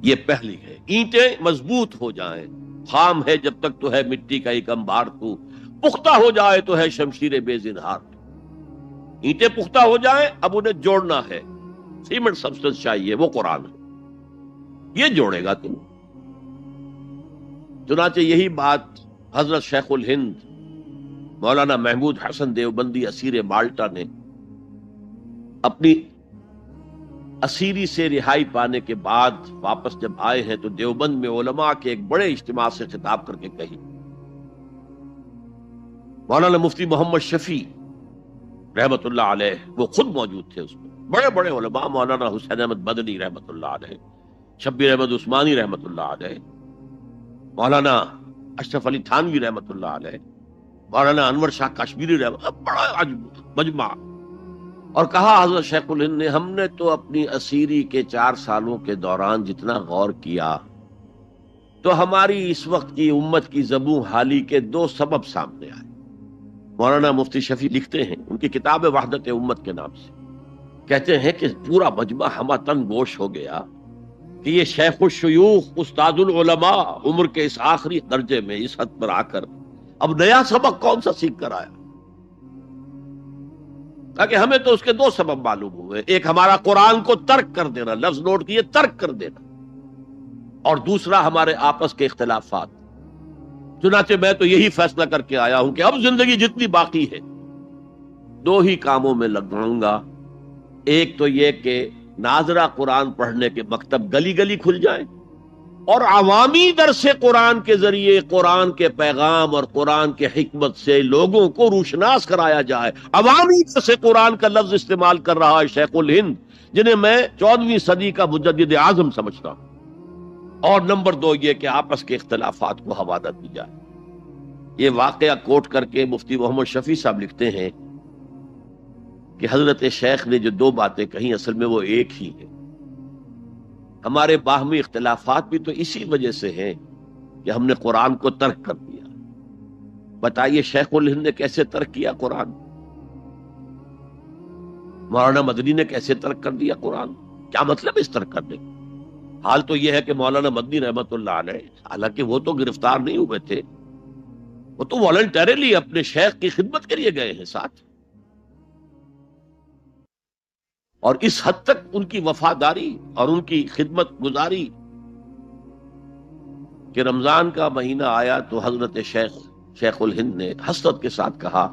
یہ پہلی ہے. اینٹیں مضبوط ہو جائیں، خام ہے جب تک تو ہے مٹی کا ایک انبار تو، پختہ ہو جائے تو ہے شمشیر بے زنہار. اینٹیں پختہ ہو جائیں، اب انہیں جوڑنا ہے، سیمنٹ سبسٹنس چاہیے، وہ قرآن ہے، یہ جوڑے گا تم. چنانچہ یہی بات حضرت شیخ الہند مولانا محمود حسن دیوبندی اسیر مالٹا نے اپنی اسیری سے رہائی پانے کے بعد واپس جب آئے ہیں تو دیوبند میں علماء کے ایک بڑے اجتماع سے خطاب کر کے کہی. مولانا مفتی محمد شفیع رحمت اللہ علیہ وہ خود موجود تھے اس میں، بڑے بڑے علماء، مولانا حسین احمد مدنی رحمت اللہ علیہ، شبیر احمد عثمانی رحمت اللہ علیہ، مولانا اشرف علی تھانوی رحمت اللہ علیہ، مولانا انور شاہ کشمیری رحمت، بڑا مجمع. اور کہا حضرت شیخ الہند نے ہم نے تو اپنی اسیری کے 4 سالوں کے دوران جتنا غور کیا تو ہماری اس وقت کی امت کی زبوں حالی کے 2 سبب سامنے آئے. مولانا مفتی شفیع لکھتے ہیں ان کی کتاب وحدت امت کے نام سے، کہتے ہیں کہ پورا مجمع ہمہ تن گوش ہو گیا کہ یہ شیخ الشیوخ استاد العلماء عمر کے اس آخری درجے میں اس حد پر آ کر اب نیا سبق کون سا سیکھ کر آیا. تاکہ ہمیں تو اس کے 2 سبب معلوم ہوئے، ایک ہمارا قرآن کو ترک کر دینا، لفظ نوٹ کیے، ترک کر دینا، اور دوسرا ہمارے آپس کے اختلافات. چنانچہ میں تو یہی فیصلہ کر کے آیا ہوں کہ اب زندگی جتنی باقی ہے 2 ہی کاموں میں لگاؤں گا. ایک تو یہ کہ ناظرہ قرآن پڑھنے کے مکتب گلی گلی کھل جائیں اور عوامی درس قرآن کے ذریعے قرآن کے پیغام اور قرآن کے حکمت سے لوگوں کو روشناس کرایا جائے. عوامی درس قرآن کا لفظ استعمال کر رہا ہے شیخ الہند، جنہیں میں 14ویں صدی کا مجدد اعظم سمجھتا ہوں. اور نمبر 2 یہ کہ آپس کے اختلافات کو حوالہ دی جائے. یہ واقعہ کوٹ کر کے مفتی محمد شفیع صاحب لکھتے ہیں کہ حضرت شیخ نے جو 2 باتیں کہیں اصل میں وہ ایک ہی ہے. ہمارے باہمی اختلافات بھی تو اسی وجہ سے ہیں کہ ہم نے قرآن کو ترک کر دیا. بتائیے شیخ الہند نے کیسے ترک کیا قرآن؟ مولانا مدنی نے کیسے ترک کر دیا قرآن؟ کیا مطلب اس ترک کرنے؟ حال تو یہ ہے کہ مولانا مدنی رحمت اللہ علیہ، حالانکہ وہ تو گرفتار نہیں ہوئے تھے، وہ تو والنٹریلی اپنے شیخ کی خدمت کے لیے گئے ہیں ساتھ، اور اس حد تک ان کی وفاداری اور ان کی خدمت گزاری کہ رمضان کا مہینہ آیا تو حضرت شیخ الہند نے حسرت کے ساتھ کہا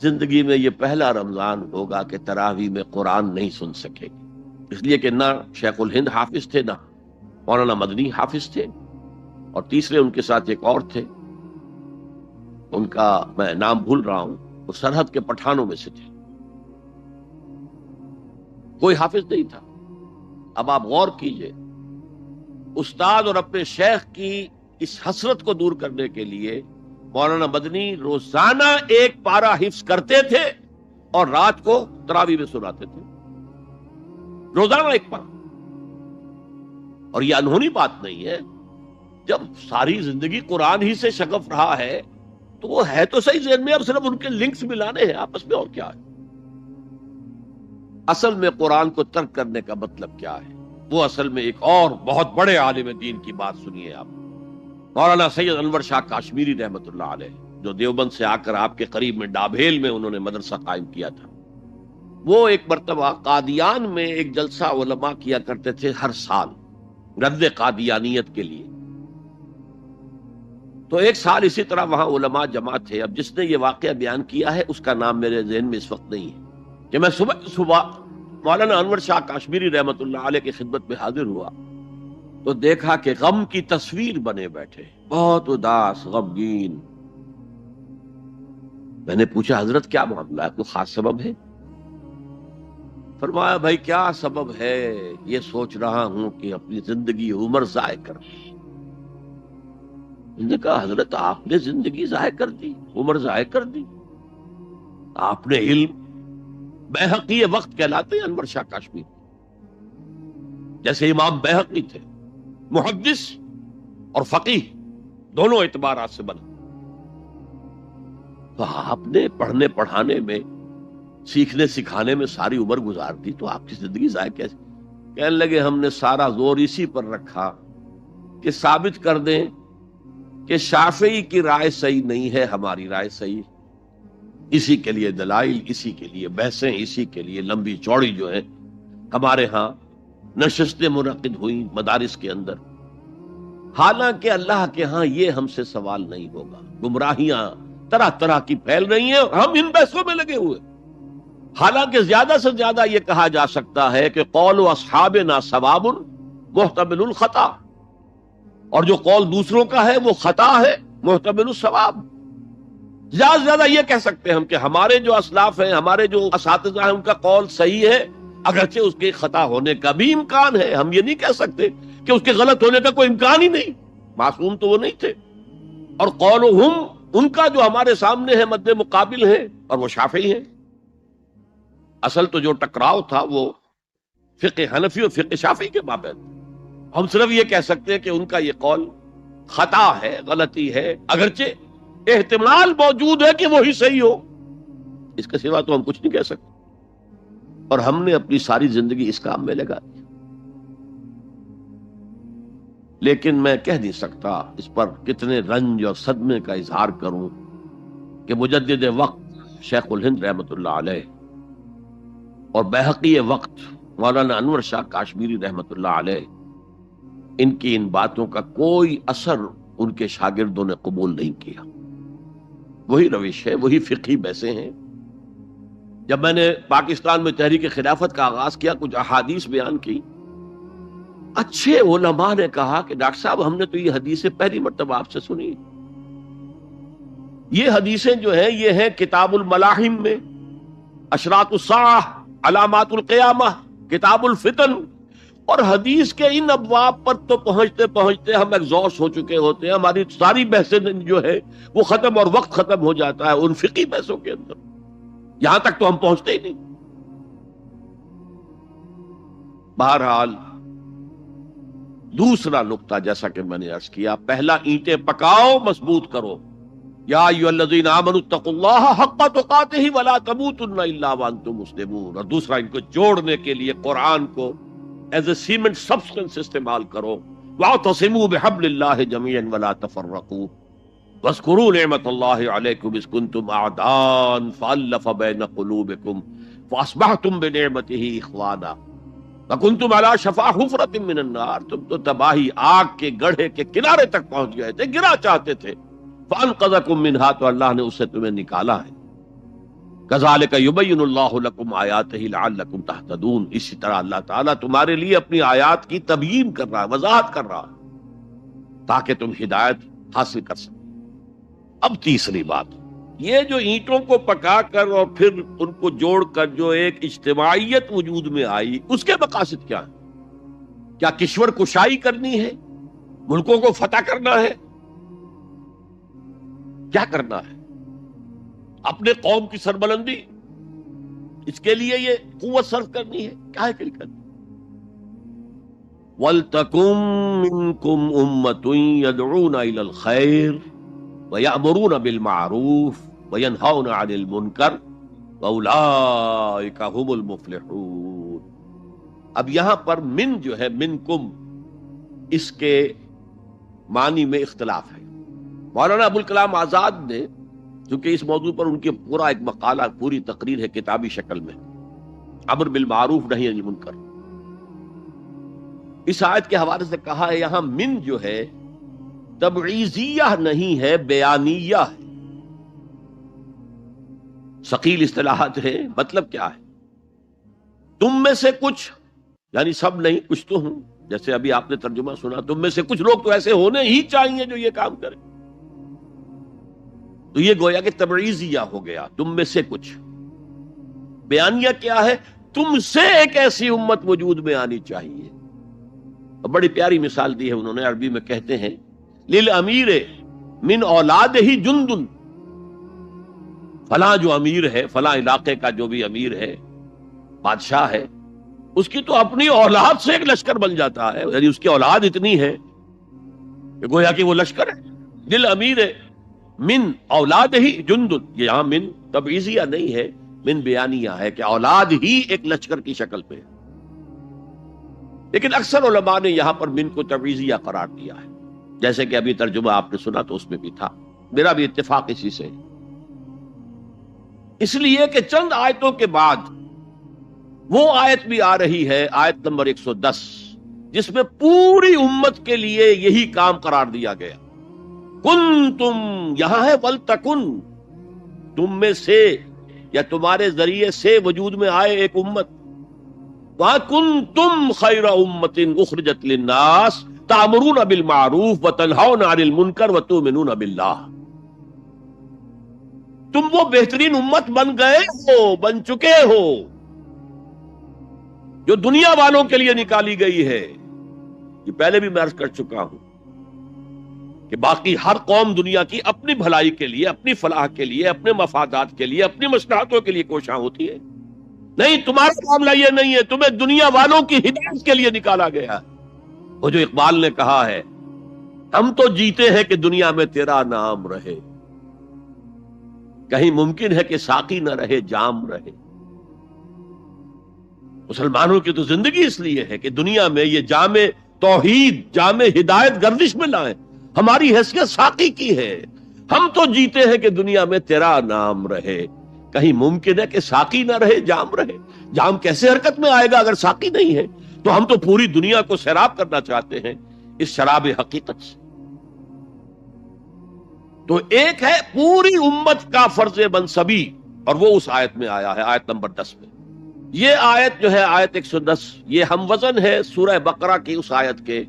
زندگی میں یہ پہلا رمضان ہوگا کہ تراویح میں قرآن نہیں سن سکے گی. اس لیے کہ نہ شیخ الہند حافظ تھے، نہ مولانا مدنی حافظ تھے، اور تیسرے ان کے ساتھ ایک اور تھے ان کا میں نام بھول رہا ہوں، وہ سرحد کے پٹھانوں میں سے تھے، کوئی حافظ نہیں تھا۔ اب آپ غور کیجئے، استاد اور اپنے شیخ کی اس حسرت کو دور کرنے کے لیے مولانا مدنی روزانہ ایک پارہ حفظ کرتے تھے اور رات کو تراویح میں سناتے تھے، روزانہ ایک پارہ۔ اور یہ انہونی بات نہیں ہے، جب ساری زندگی قرآن ہی سے شغف رہا ہے تو وہ ہے تو صحیح ذہن میں، اب صرف ان کے لنکس ملانے ہیں آپس میں، اور کیا ہے۔ اصل میں قرآن کو ترک کرنے کا مطلب کیا ہے؟ وہ اصل میں ایک اور بہت بڑے عالم دین کی بات سنیے آپ، مولانا سید انور شاہ کاشمیری رحمت اللہ علیہ، جو دیوبند سے آ کر آپ کے قریب میں ڈابھیل میں انہوں نے مدرسہ قائم کیا تھا۔ وہ ایک مرتبہ قادیان میں ایک جلسہ علماء کیا کرتے تھے ہر سال رد قادیانیت کے لیے، تو ایک سال اسی طرح وہاں علماء جمع تھے۔ اب جس نے یہ واقعہ بیان کیا ہے اس کا نام میرے ذہن میں اس وقت نہیں ہے، کہ میں صبح مولانا انور شاہ کاشمیری رحمت اللہ علیہ کی خدمت میں حاضر ہوا تو دیکھا کہ غم کی تصویر بنے بیٹھے، بہت اداس، غمگین۔ میں نے پوچھا حضرت کیا معاملہ ہے، کوئی خاص سبب ہے؟ فرمایا بھائی کیا سبب ہے، یہ سوچ رہا ہوں کہ اپنی زندگی عمر ضائع کر دی۔ میں نے کہا حضرت آپ نے زندگی ضائع کر دی، عمر ضائع کر دی؟ آپ نے علم، بیہقی وقت کہلاتے ہیں انور شاہ کاشمیری، جیسے امام بیہقی تھے، محدث اور فقیہ دونوں اعتبارات سے بنا، تو آپ نے پڑھنے پڑھانے میں، سیکھنے سکھانے میں ساری عمر گزار دی، تو آپ کی زندگی ضائع کیسے؟ کہنے لگے ہم نے سارا زور اسی پر رکھا کہ ثابت کر دیں کہ شافعی کی رائے صحیح نہیں ہے، ہماری رائے صحیح ہے۔ اسی کے لیے دلائل، اسی کے لیے بحثیں، اسی کے لیے لمبی چوڑی جو ہے ہمارے ہاں نشستیں منعقد ہوئیں مدارس کے اندر، حالانکہ اللہ کے ہاں یہ ہم سے سوال نہیں ہوگا۔ گمراہیاں طرح طرح کی پھیل رہی ہیں اور ہم ان بحثوں میں لگے ہوئے، حالانکہ زیادہ سے زیادہ یہ کہا جا سکتا ہے کہ قول اصحابنا ثواب محتمل الخطا، اور جو قول دوسروں کا ہے وہ خطا ہے محتمل الثواب۔ زیادہ سے زیادہ یہ کہہ سکتے ہیں ہم کہ ہمارے جو اسلاف ہیں، ہمارے جو اساتذہ ہیں، ان کا قول صحیح ہے، اگرچہ اس کے خطا ہونے کا بھی امکان ہے۔ ہم یہ نہیں کہہ سکتے کہ اس کے غلط ہونے کا کوئی امکان ہی نہیں، معصوم تو وہ نہیں تھے۔ اور قولہم، ان کا جو ہمارے سامنے ہے مد مقابل ہے، اور وہ شافعی ہیں۔ اصل تو جو ٹکراؤ تھا وہ فقہ حنفی اور فقہ شافعی کے مابین۔ ہم صرف یہ کہہ سکتے ہیں کہ ان کا یہ قول خطا ہے، غلطی ہے، اگرچہ احتمال موجود ہے کہ وہی صحیح ہو، اس کے سوا تو ہم کچھ نہیں کہہ سکتے۔ اور ہم نے اپنی ساری زندگی اس کام میں لگا دی، لیکن میں کہہ نہیں سکتا اس پر کتنے رنج اور صدمے کا اظہار کروں کہ مجدد وقت شیخ الہند رحمت اللہ علیہ اور بیہقی وقت مولانا انور شاہ کاشمیری رحمت اللہ علیہ، ان کی ان باتوں کا کوئی اثر ان کے شاگردوں نے قبول نہیں کیا۔ وہی روش ہے، وہی فقہی بحثیں ہیں۔ جب میں نے پاکستان میں تحریک خلافت کا آغاز کیا، کچھ احادیث بیان کی، اچھے علماء نے کہا کہ ڈاکٹر صاحب ہم نے تو یہ حدیثیں پہلی مرتبہ آپ سے سنی۔ یہ حدیثیں جو ہیں یہ ہیں کتاب الملاحم میں، اشراط الساعہ، علامات القیامہ، کتاب الفتن، اور حدیث کے ان ابواب پر تو پہنچتے پہنچتے ہم ایگزاسٹ ہو چکے ہوتے ہیں، ہماری ساری بحثیں جو ہے وہ ختم، اور وقت ختم ہو جاتا ہے ان فقہی بحثوں کے اندر، یہاں تک تو ہم پہنچتے ہی نہیں۔ بہرحال دوسرا نقطہ جیسا کہ میں نے عرض کیا، پہلا اینٹیں پکاؤ، مضبوط کرو، یا ایھا الذین آمنوا اتقوا اللہ حق تقاتہ ولا تموتن الا وانتم مسلمون، اور دوسرا ان کو جوڑنے کے لیے قرآن کو ایز اے سیمنٹ سبسٹنس استعمال کرو، واعتصموا بحبل اللہ جميعا ولا تفرقوا واذکروا نعمت اللہ علیکم اذ کنتم اعداء فالف بین قلوبکم فاصبحتم بنعمتہ اخوانا وکنتم علی شفا حفرۃ من النار، تم تو تباہی آگ کے گڑھے کے کنارے تک پہنچ گئے تھے، گرا چاہتے تھے، فانقذکم منہا، تو اللہ نے اس سے تمہیں نکالا ہے۔ کذالک یبین اللہ لکم آیاتہ لعلکم تہتدون، اسی طرح اللہ تعالیٰ تمہارے لیے اپنی آیات کی تبیین کر رہا ہے، وضاحت کر رہا ہے، تاکہ تم ہدایت حاصل کر سکو۔ اب تیسری بات، یہ جو اینٹوں کو پکا کر اور پھر ان کو جوڑ کر جو ایک اجتماعیت وجود میں آئی، اس کے مقاصد کیا ہیں؟ کیا کشور کشائی کرنی ہے؟ ملکوں کو فتح کرنا ہے؟ کیا کرنا ہے؟ اپنے قوم کی سربلندی، اس کے لیے یہ قوت صرف کرنی ہے؟ کیا ہے کہ کرنی؟ وَلْتَكُن مِّنكُمْ أُمَّةٌ يَدْعُونَ إِلَى الْخَيْرِ وَيَأْمُرُونَ بِالْمَعْرُوفِ وَيَنْهَوْنَ عَنِ الْمُنكَرِ وَأُولَٰئِكَ هُمُ الْمُفْلِحُونَ۔ اب یہاں پر من جو ہے منکم، اس کے معنی میں اختلاف ہے۔ مولانا ابوالکلام آزاد نے، چونکہ اس موضوع پر ان کے پورا ایک مقالہ، پوری تقریر ہے کتابی شکل میں، امر بالمعروف نہی عن المنکر، اس آیت کے حوالے سے کہا ہے یہاں من جو ہے تبعیضیہ نہیں ہے، بیانیہ ہے۔ ثقیل اصطلاحات ہے، مطلب کیا ہے؟ تم میں سے کچھ، یعنی سب نہیں، کچھ تو ہوں، جیسے ابھی آپ نے ترجمہ سنا، تم میں سے کچھ لوگ تو ایسے ہونے ہی چاہیے جو یہ کام کریں، تو یہ گویا کہ تبعیضیہ ہو گیا، تم میں سے کچھ۔ بیانیہ کیا ہے؟ تم سے ایک ایسی امت وجود میں آنی چاہیے۔ بڑی پیاری مثال دی ہے انہوں نے، عربی میں کہتے ہیں للامیر من اولاد ہی جندن، فلاں جو امیر ہے، فلاں علاقے کا جو بھی امیر ہے، بادشاہ ہے، اس کی تو اپنی اولاد سے ایک لشکر بن جاتا ہے، یعنی اس کی اولاد اتنی ہے کہ گویا کہ وہ لشکر ہے۔ للامیر من اولاد ہی جندن، یہ یہاں من تبعیضیہ نہیں ہے، من بیانیہ ہے کہ اولاد ہی ایک لشکر کی شکل پہ ہے۔ لیکن اکثر علماء نے یہاں پر من کو تبعیضیہ قرار دیا ہے، جیسے کہ ابھی ترجمہ آپ نے سنا تو اس میں بھی تھا، میرا بھی اتفاق اسی سے، اس لیے کہ چند آیتوں کے بعد وہ آیت بھی آ رہی ہے، آیت نمبر 110، جس میں پوری امت کے لیے یہی کام قرار دیا گیا۔ کنتم، یہاں ہے ولتکن، تم میں سے یا تمہارے ذریعے سے وجود میں آئے ایک امت، وَكُنْتُمْ خَيْرَ أُمَّةٍ أُخْرِجَتْ لِلنَّاسِ تَأْمُرُونَ بِالْمَعْرُوفِ وَتَنْهَوْنَ عَنِ الْمُنكَرِ وَتُؤْمِنُونَ بِاللَّهِ۔ تم وہ بہترین امت بن گئے ہو، بن چکے ہو، جو دنیا والوں کے لیے نکالی گئی ہے۔ یہ پہلے بھی میں عرض کر چکا ہوں کہ باقی ہر قوم دنیا کی اپنی بھلائی کے لیے، اپنی فلاح کے لیے، اپنے مفادات کے لیے، اپنی مصلحتوں کے لیے کوشاں ہوتی ہے۔ نہیں، تمہارا معاملہ یہ نہیں ہے، تمہیں دنیا والوں کی ہدایت کے لیے نکالا گیا۔ وہ جو اقبال نے کہا ہے، ہم تو جیتے ہیں کہ دنیا میں تیرا نام رہے، کہیں ممکن ہے کہ ساقی نہ رہے جام رہے۔ مسلمانوں کی تو زندگی اس لیے ہے کہ دنیا میں یہ جام توحید، جام ہدایت گردش میں لائیں۔ ہماری حیثیت ساقی کی ہے، ہم تو جیتے ہیں کہ دنیا میں تیرا نام رہے، کہیں ممکن ہے کہ ساقی نہ رہے جام رہے۔ جام کیسے حرکت میں آئے گا اگر ساقی نہیں ہے؟ تو ہم تو پوری دنیا کو سیراب کرنا چاہتے ہیں اس شراب حقیقت سے۔ تو ایک ہے پوری امت کا فرض منصبی، اور وہ اس آیت میں آیا ہے، آیت نمبر 10 میں۔ یہ آیت جو ہے آیت 110، یہ ہم وزن ہے سورہ بقرہ کی اس آیت کے،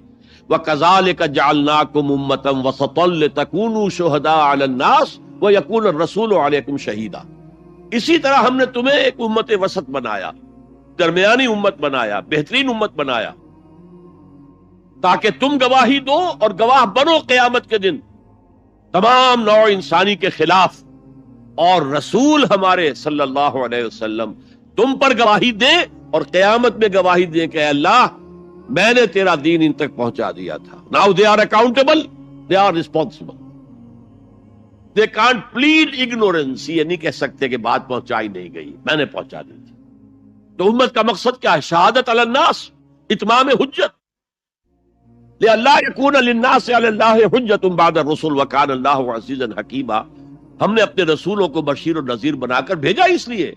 وَكَذَلِكَ جَعَلْنَاكُمْ أُمَّةً وَسَطًا لِتَكُونُوا شُهَدَاءَ عَلَى النَّاسِ وَيَكُونَ الرَّسُولُ عَلَيْكُمْ شَهِيدًا۔ اسی طرح ہم نے تمہیں ایک امت وسط بنایا، درمیانی امت بنایا، بہترین امت بنایا، تاکہ تم گواہی دو اور گواہ بنو قیامت کے دن تمام نوع انسانی کے خلاف، اور رسول ہمارے صلی اللہ علیہ وسلم تم پر گواہی دیں اور قیامت میں گواہی دیں کہ اے اللہ، میں نے تیرا دین ان تک پہنچا دیا تھا۔ Now they are accountable, they are responsible. They can't plead ignorance، یہ نہیں کہہ سکتے کہ بات پہنچائی نہیں گئی، میں نے پہنچا دی تھی۔ تو امت کا مقصد کیا ہے؟ شہادت علی الناس، اتمام حجت، لئلا یکون للناس علی اللہ حجت بعد الرسل وکان اللہ عزیزا حکیما۔ ہم نے اپنے رسولوں کو بشیر و نذیر بنا کر بھیجا اس لیے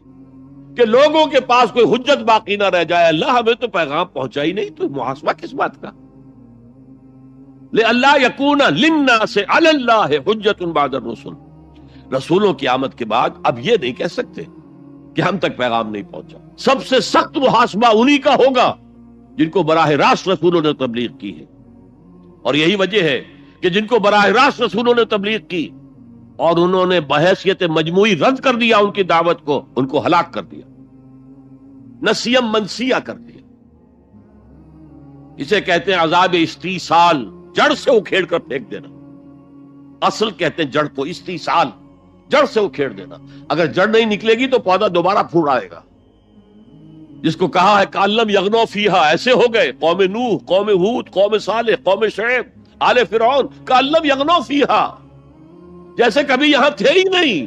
کہ لوگوں کے پاس کوئی حجت باقی نہ رہ جائے۔ اللہ ہمیں تو پیغام پہنچا ہی نہیں، تو محاسبہ کس بات کا؟ لئلا یکون للناس علی اللہ حجت بعد الرسل، رسولوں کی آمد کے بعد اب یہ نہیں کہہ سکتے کہ ہم تک پیغام نہیں پہنچا۔ سب سے سخت محاسبہ انہی کا ہوگا جن کو براہ راست رسولوں نے تبلیغ کی ہے، اور یہی وجہ ہے کہ جن کو براہ راست رسولوں نے تبلیغ کی اور انہوں نے بحیثیت مجموعی رد کر دیا ان کی دعوت کو، ان کو ہلاک کر دیا، نسیم منسیہ کر دیا. اسے کہتے ہیں عذاب استیصال، جڑ سے اکھیڑ کر پھینک دینا. اصل کہتے ہیں جڑ کو، استیصال جڑ سے اکھیڑ دینا. اگر جڑ نہیں نکلے گی تو پودا دوبارہ پھوٹ آئے گا. جس کو کہا ہے کالم یغنو فیہا، ایسے ہو گئے قوم نوح، قوم ہود، قوم صالح، قوم شعیب، آل فرعون، کالم یغنو فیہا، جیسے کبھی یہاں تھے ہی نہیں.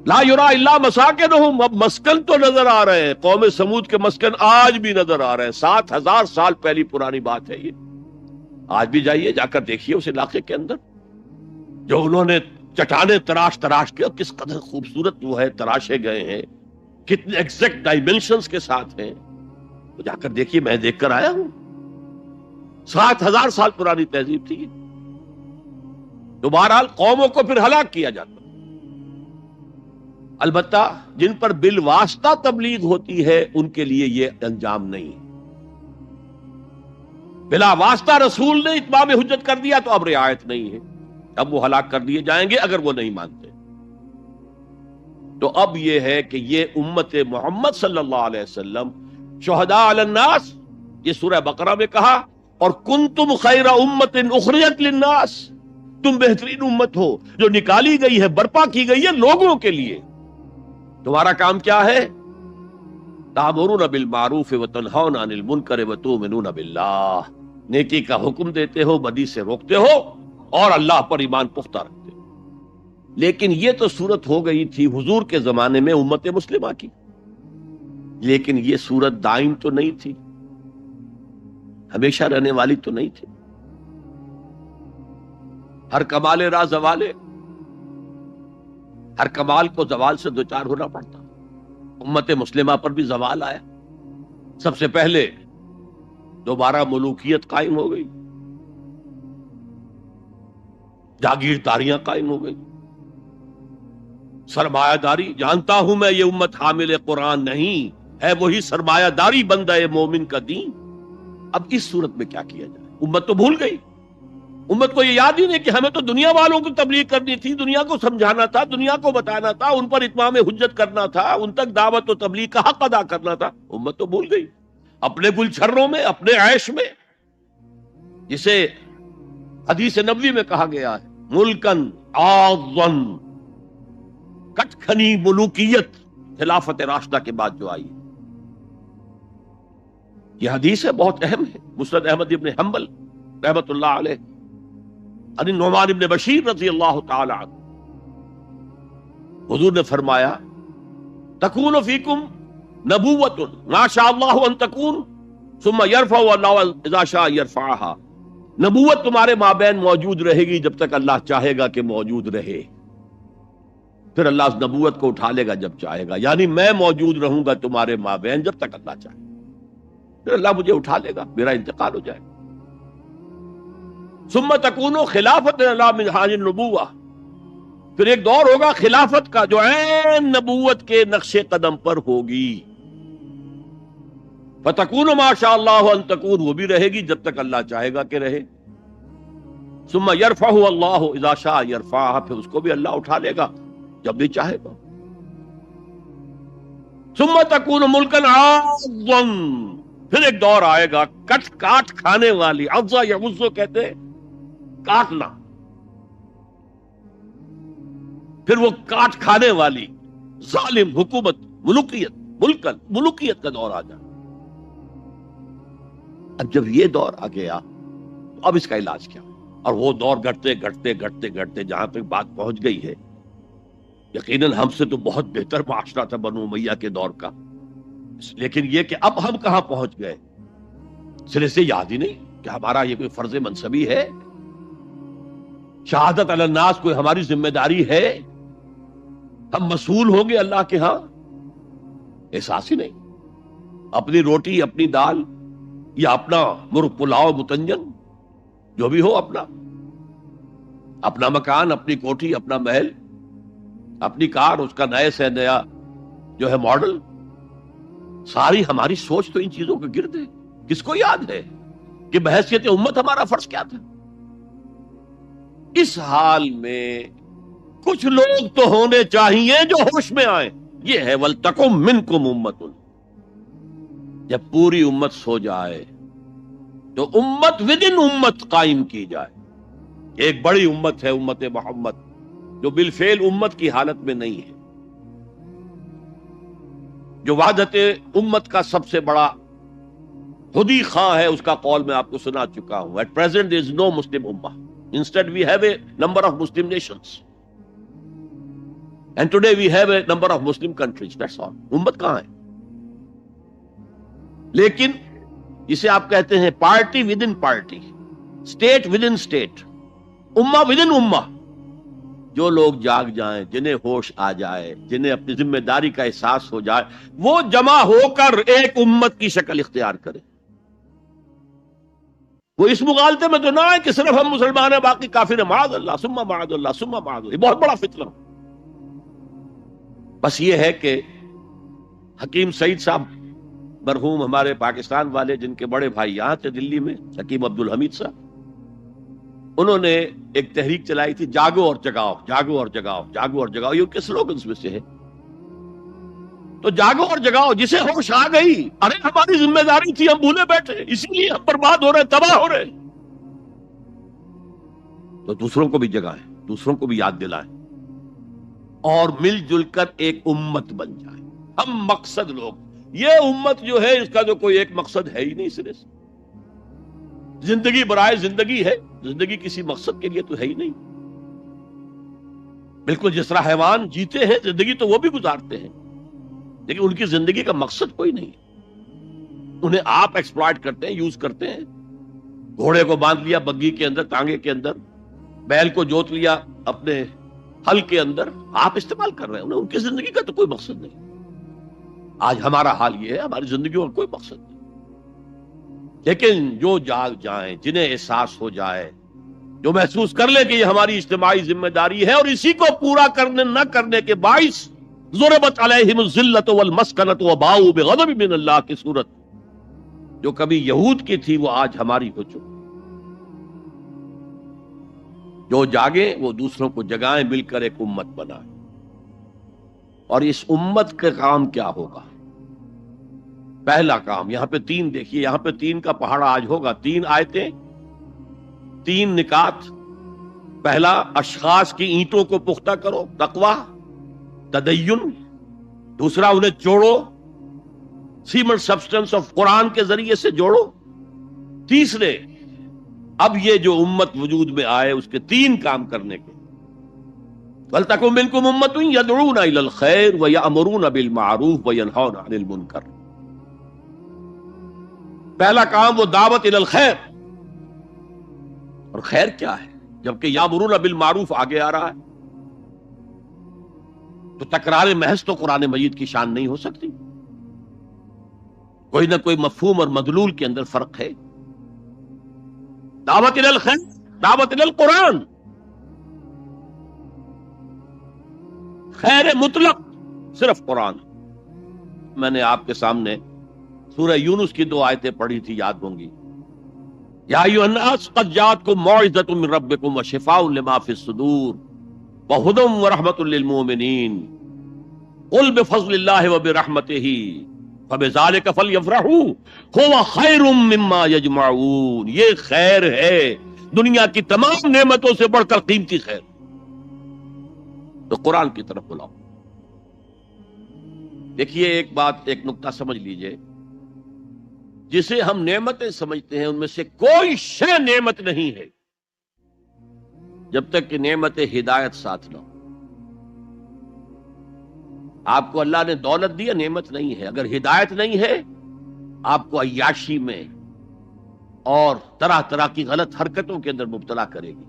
لا یرا الا مساکنہم، اب مسکن تو نظر آ رہے ہیں. قوم سمود کے مسکن آج بھی نظر آ رہے ہیں. 7,000 سال پہلی پرانی بات ہے یہ. آج بھی جائیے، جا کر دیکھیے اس علاقے کے اندر جو انہوں نے چٹانیں تراش کے، کس قدر خوبصورت وہ ہے، تراشے گئے ہیں، کتنے ایگزیکٹ ڈائمینشنز کے ساتھ ہیں. تو جا کر دیکھیے، میں دیکھ کر آیا ہوں. 7,000 سال پرانی تہذیب تھی. تو بہرحال قوموں کو پھر ہلاک کیا جاتا. البتہ جن پر بالواسطہ تبلیغ ہوتی ہے ان کے لیے یہ انجام نہیں. بلا واسطہ رسول نے اتمام حجت کر دیا تو اب رعایت نہیں ہے، اب وہ ہلاک کر دیے جائیں گے اگر وہ نہیں مانتے. تو اب یہ ہے کہ یہ امت محمد صلی اللہ علیہ وسلم شہداء علی الناس، یہ سورہ بقرہ میں کہا، اور کنتم خیر امت اخرجت للناس، تم بہترین امت ہو جو نکالی گئی ہے، برپا کی گئی ہے لوگوں کے لیے. تمہارا کام کیا ہے؟ تأمرون بالمعروف وتنہون عن المنکر وتؤمنون باللہ، نیکی کا حکم دیتے ہو، بدی سے روکتے ہو، اور اللہ پر ایمان پختہ رکھتے ہو. لیکن یہ تو صورت ہو گئی تھی حضور کے زمانے میں امت مسلمہ کی، لیکن یہ صورت دائم تو نہیں تھی، ہمیشہ رہنے والی تو نہیں تھی. ہر کمال راہ زوالے، ہر کمال کو زوال سے دوچار ہونا پڑتا. امت مسلمہ پر بھی زوال آیا. سب سے پہلے دوبارہ ملوکیت قائم ہو گئی، جاگیرداریاں قائم ہو گئی، سرمایہ داری. جانتا ہوں میں یہ امت حامل قرآن نہیں ہے، وہی سرمایہ داری بندہ مومن کا دین. اب اس صورت میں کیا کیا جائے؟ امت تو بھول گئی. امت کو یہ یاد ہی نہیں کہ ہمیں تو دنیا والوں کو تبلیغ کرنی تھی، دنیا کو سمجھانا تھا، دنیا کو بتانا تھا، ان پر اتمام حجت کرنا تھا، ان تک دعوت و تبلیغ کا حق ادا کرنا تھا. امت تو بھول گئی اپنے گلچھروں میں، اپنے عیش میں، جسے حدیث نبوی میں کہا گیا ہے ملکن اعظم، کٹ کھنی ملوکیت خلافت راشدہ کے بعد جو آئی. یہ حدیث ہے، بہت اہم ہے. مسند احمد ابن حنبل رحمت اللہ علیہ عن نعمان ابن بشیر رضی اللہ تعالی عنہ، حضور نے فرمایا تکون فیکم نبوت ما شاء اللہ ان تکون ثم یرفع اللہ اذا شاء یرفعها. نبوت تمہارے مابین موجود رہے گی جب تک اللہ چاہے گا کہ موجود رہے، پھر اللہ اس نبوت کو اٹھا لے گا جب چاہے گا. یعنی میں موجود رہوں گا تمہارے مابین جب تک اللہ چاہے، پھر اللہ مجھے اٹھا لے گا، میرا انتقال ہو جائے گا. ثم تکون خلافت اللہ من حاج النبوہ، پھر ایک دور ہوگا خلافت کا جو عین نبوت کے نقش قدم پر ہوگی. فتکون ما شاء اللہ ان تکون، وہ بھی رہے گی جب تک اللہ چاہے گا کہ رہے. ثم یرفع اللہ اذا شاء یرفعها، پھر اس کو بھی اللہ اٹھا لے گا جب بھی چاہے گا. ثم تکون ملکن اعظم، پھر ایک دور آئے گا کٹ کاٹ کھانے والی، عضا یعضو کہتے ہیں کاٹنا، پھر وہ کاٹ کھانے والی ظالم حکومت، ملوکیت، ملوکیت کا دور آ جائے. اب جب یہ دور آ گیا تو اب اس کا علاج کیا؟ اور وہ دور گھٹتے گھٹتے گھٹتے گھٹتے جہاں تک بات پہنچ گئی ہے، یقیناً ہم سے تو بہت بہتر معاشرہ تھا بنو امیہ کے دور کا، لیکن یہ کہ اب ہم کہاں پہنچ گئے سرے سے یاد ہی نہیں کہ ہمارا یہ کوئی فرض منصبی ہے، شہادت علی الناس کوئی ہماری ذمہ داری ہے، ہم مسئول ہوں گے اللہ کے ہاں. احساس ہی نہیں. اپنی روٹی، اپنی دال، یا اپنا مرغ پلاؤ متنجن جو بھی ہو، اپنا مکان، اپنی کوٹھی، اپنا محل، اپنی کار، اس کا نئے سے نیا جو ہے ماڈل، ساری ہماری سوچ تو ان چیزوں کے گرد ہے. کس کو یاد ہے کہ بحیثیت امت ہمارا فرض کیا تھا؟ اس حال میں کچھ لوگ تو ہونے چاہیے جو ہوش میں آئیں. یہ ہے وَلْتَكُمْ مِنْكُمْ أُمَّةٌ. جب پوری امت سو جائے تو امت ودن امت قائم کی جائے. ایک بڑی امت ہے امت محمد جو بالفعل امت کی حالت میں نہیں ہے، جو وحدت امت کا سب سے بڑا خودی خواہ ہے. اس کا قول میں آپ کو سنا چکا ہوں. At present there is no Muslim ummah. Instead we have a number of Muslim nations. And today we have a number of Muslim countries. That's all. امت کہاں ہے؟ لیکن اسے آپ کہتے ہیں party with in party, state with in state, امہ with in امہ. جو لوگ جاگ جائیں، جنہیں ہوش آ جائے، جنہیں اپنی ذمہ داری کا احساس ہو جائے، وہ جمع ہو کر ایک امت کی شکل اختیار کرے. وہ اس مغالطے میں تو نہ ہے کہ صرف ہم مسلمان ہیں باقی کافر ہیں. معاذ اللہ ثم معاذ اللہ ثم معاذ اللہ. یہ بہت بڑا فتنہ. بس یہ ہے کہ حکیم سعید صاحب مرحوم ہمارے پاکستان والے، جن کے بڑے بھائی یہاں تھے دلی میں، حکیم عبدالحمید صاحب، انہوں نے ایک تحریک چلائی تھی، جاگو اور جگاؤ، جاگو اور جگاؤ، جاگو اور جگاؤ. یہ ان کے سلوگنز میں سے ہے. تو جاگو اور جگاؤ، جسے ہوش آ گئی، ارے ہماری ذمہ داری تھی، ہم بھولے بیٹھے، اسی لیے ہم برباد ہو رہے، تباہ ہو رہے. تو دوسروں کو بھی جگائیں، دوسروں کو بھی یاد دلائیں اور مل جل کر ایک امت بن جائیں. ہم مقصد لوگ، یہ امت جو ہے اس کا جو کوئی ایک مقصد ہے ہی نہیں سرے سے. زندگی برائے زندگی ہے، زندگی کسی مقصد کے لیے تو ہے ہی نہیں. بالکل جس طرح حیوان جیتے ہیں زندگی تو وہ بھی گزارتے ہیں، لیکن ان کی زندگی کا مقصد کوئی نہیں. انہیں آپ ایکسپلائٹ کرتے ہیں، یوز کرتے ہیں. گھوڑے کو باندھ لیا بگی کے اندر، تانگے کے اندر، بیل کو جوت لیا اپنے حل کے اندر، آپ استعمال کر رہے ہیں. ان کی زندگی کا تو کوئی مقصد نہیں. آج ہمارا حال یہ ہے، ہماری زندگیوں کا کوئی مقصد نہیں. لیکن جو جاگ جائیں، جنہیں احساس ہو جائے، جو محسوس کر لے کہ یہ ہماری اجتماعی ذمہ داری ہے اور اسی کو پورا کرنے نہ کرنے کے باعث ضربت علیہم الذلۃ والمسکنۃ وباؤوا بغضب من اللہ کی صورت جو کبھی یہود کی تھی وہ آج ہماری ہو چکی. جو جاگے وہ دوسروں کو جگائیں، مل کر ایک امت بنائیں. اور اس امت کا کام کیا ہوگا؟ پہلا کام یہاں پہ 3 دیکھیے، یہاں پہ 3 کا پہاڑا آج ہوگا. 3 آیتیں، 3 نکات. پہلا، اشخاص کی اینٹوں کو پختہ کرو، تقوی، تدین. دوسرا، انہیں جوڑو، سیمنٹ سبسٹنس آف قرآن کے ذریعے سے جوڑو. تیسرے، اب یہ جو امت وجود میں آئے اس کے 3 کام کرنے کے. وَلْتَكُن مِّنكُمْ أُمَّةٌ يَدْعُونَ إِلَى الْخَيْرِ وَيَأْمُرُونَ بِالْمَعْرُوفِ وَيَنْهَوْنَ عَنِ الْمُنكَرِ. پہلا کام وہ دعوت الی الخیر. اور خیر کیا ہے جبکہ یامرون بالمعروف آگے آ رہا ہے؟ تو تکرار محض تو قرآن مجید کی شان نہیں ہو سکتی. کوئی نہ کوئی مفہوم اور مدلول کے اندر فرق ہے. دعوت الی الخیر، دعوت الی القرآن. خیر مطلق صرف قرآن. میں نے آپ کے سامنے سورہ یونس کی 2 آیتیں پڑھی تھی، یاد ہوں گی. یا ایھا الناس قد جاءتکم موعظۃ من ربکم وشفاء لما فی الصدور وہدی ورحمۃ للمؤمنین قل بفضل اللہ وبرحمتہ فبذلک فلیفرحوا ھو خیر مما یجمعون. یہ خیر ہے، دنیا کی تمام نعمتوں سے بڑھ کر قیمتی خیر. تو قرآن کی طرف بلاؤ. دیکھیے ایک بات، ایک نقطہ سمجھ لیجئے. جسے ہم نعمتیں سمجھتے ہیں ان میں سے کوئی شے نعمت نہیں ہے جب تک کہ نعمت ہدایت ساتھ نہ ہو. آپ کو اللہ نے دولت دی، نعمت نہیں ہے. اگر ہدایت نہیں ہے آپ کو عیاشی میں اور طرح طرح کی غلط حرکتوں کے اندر مبتلا کرے گی،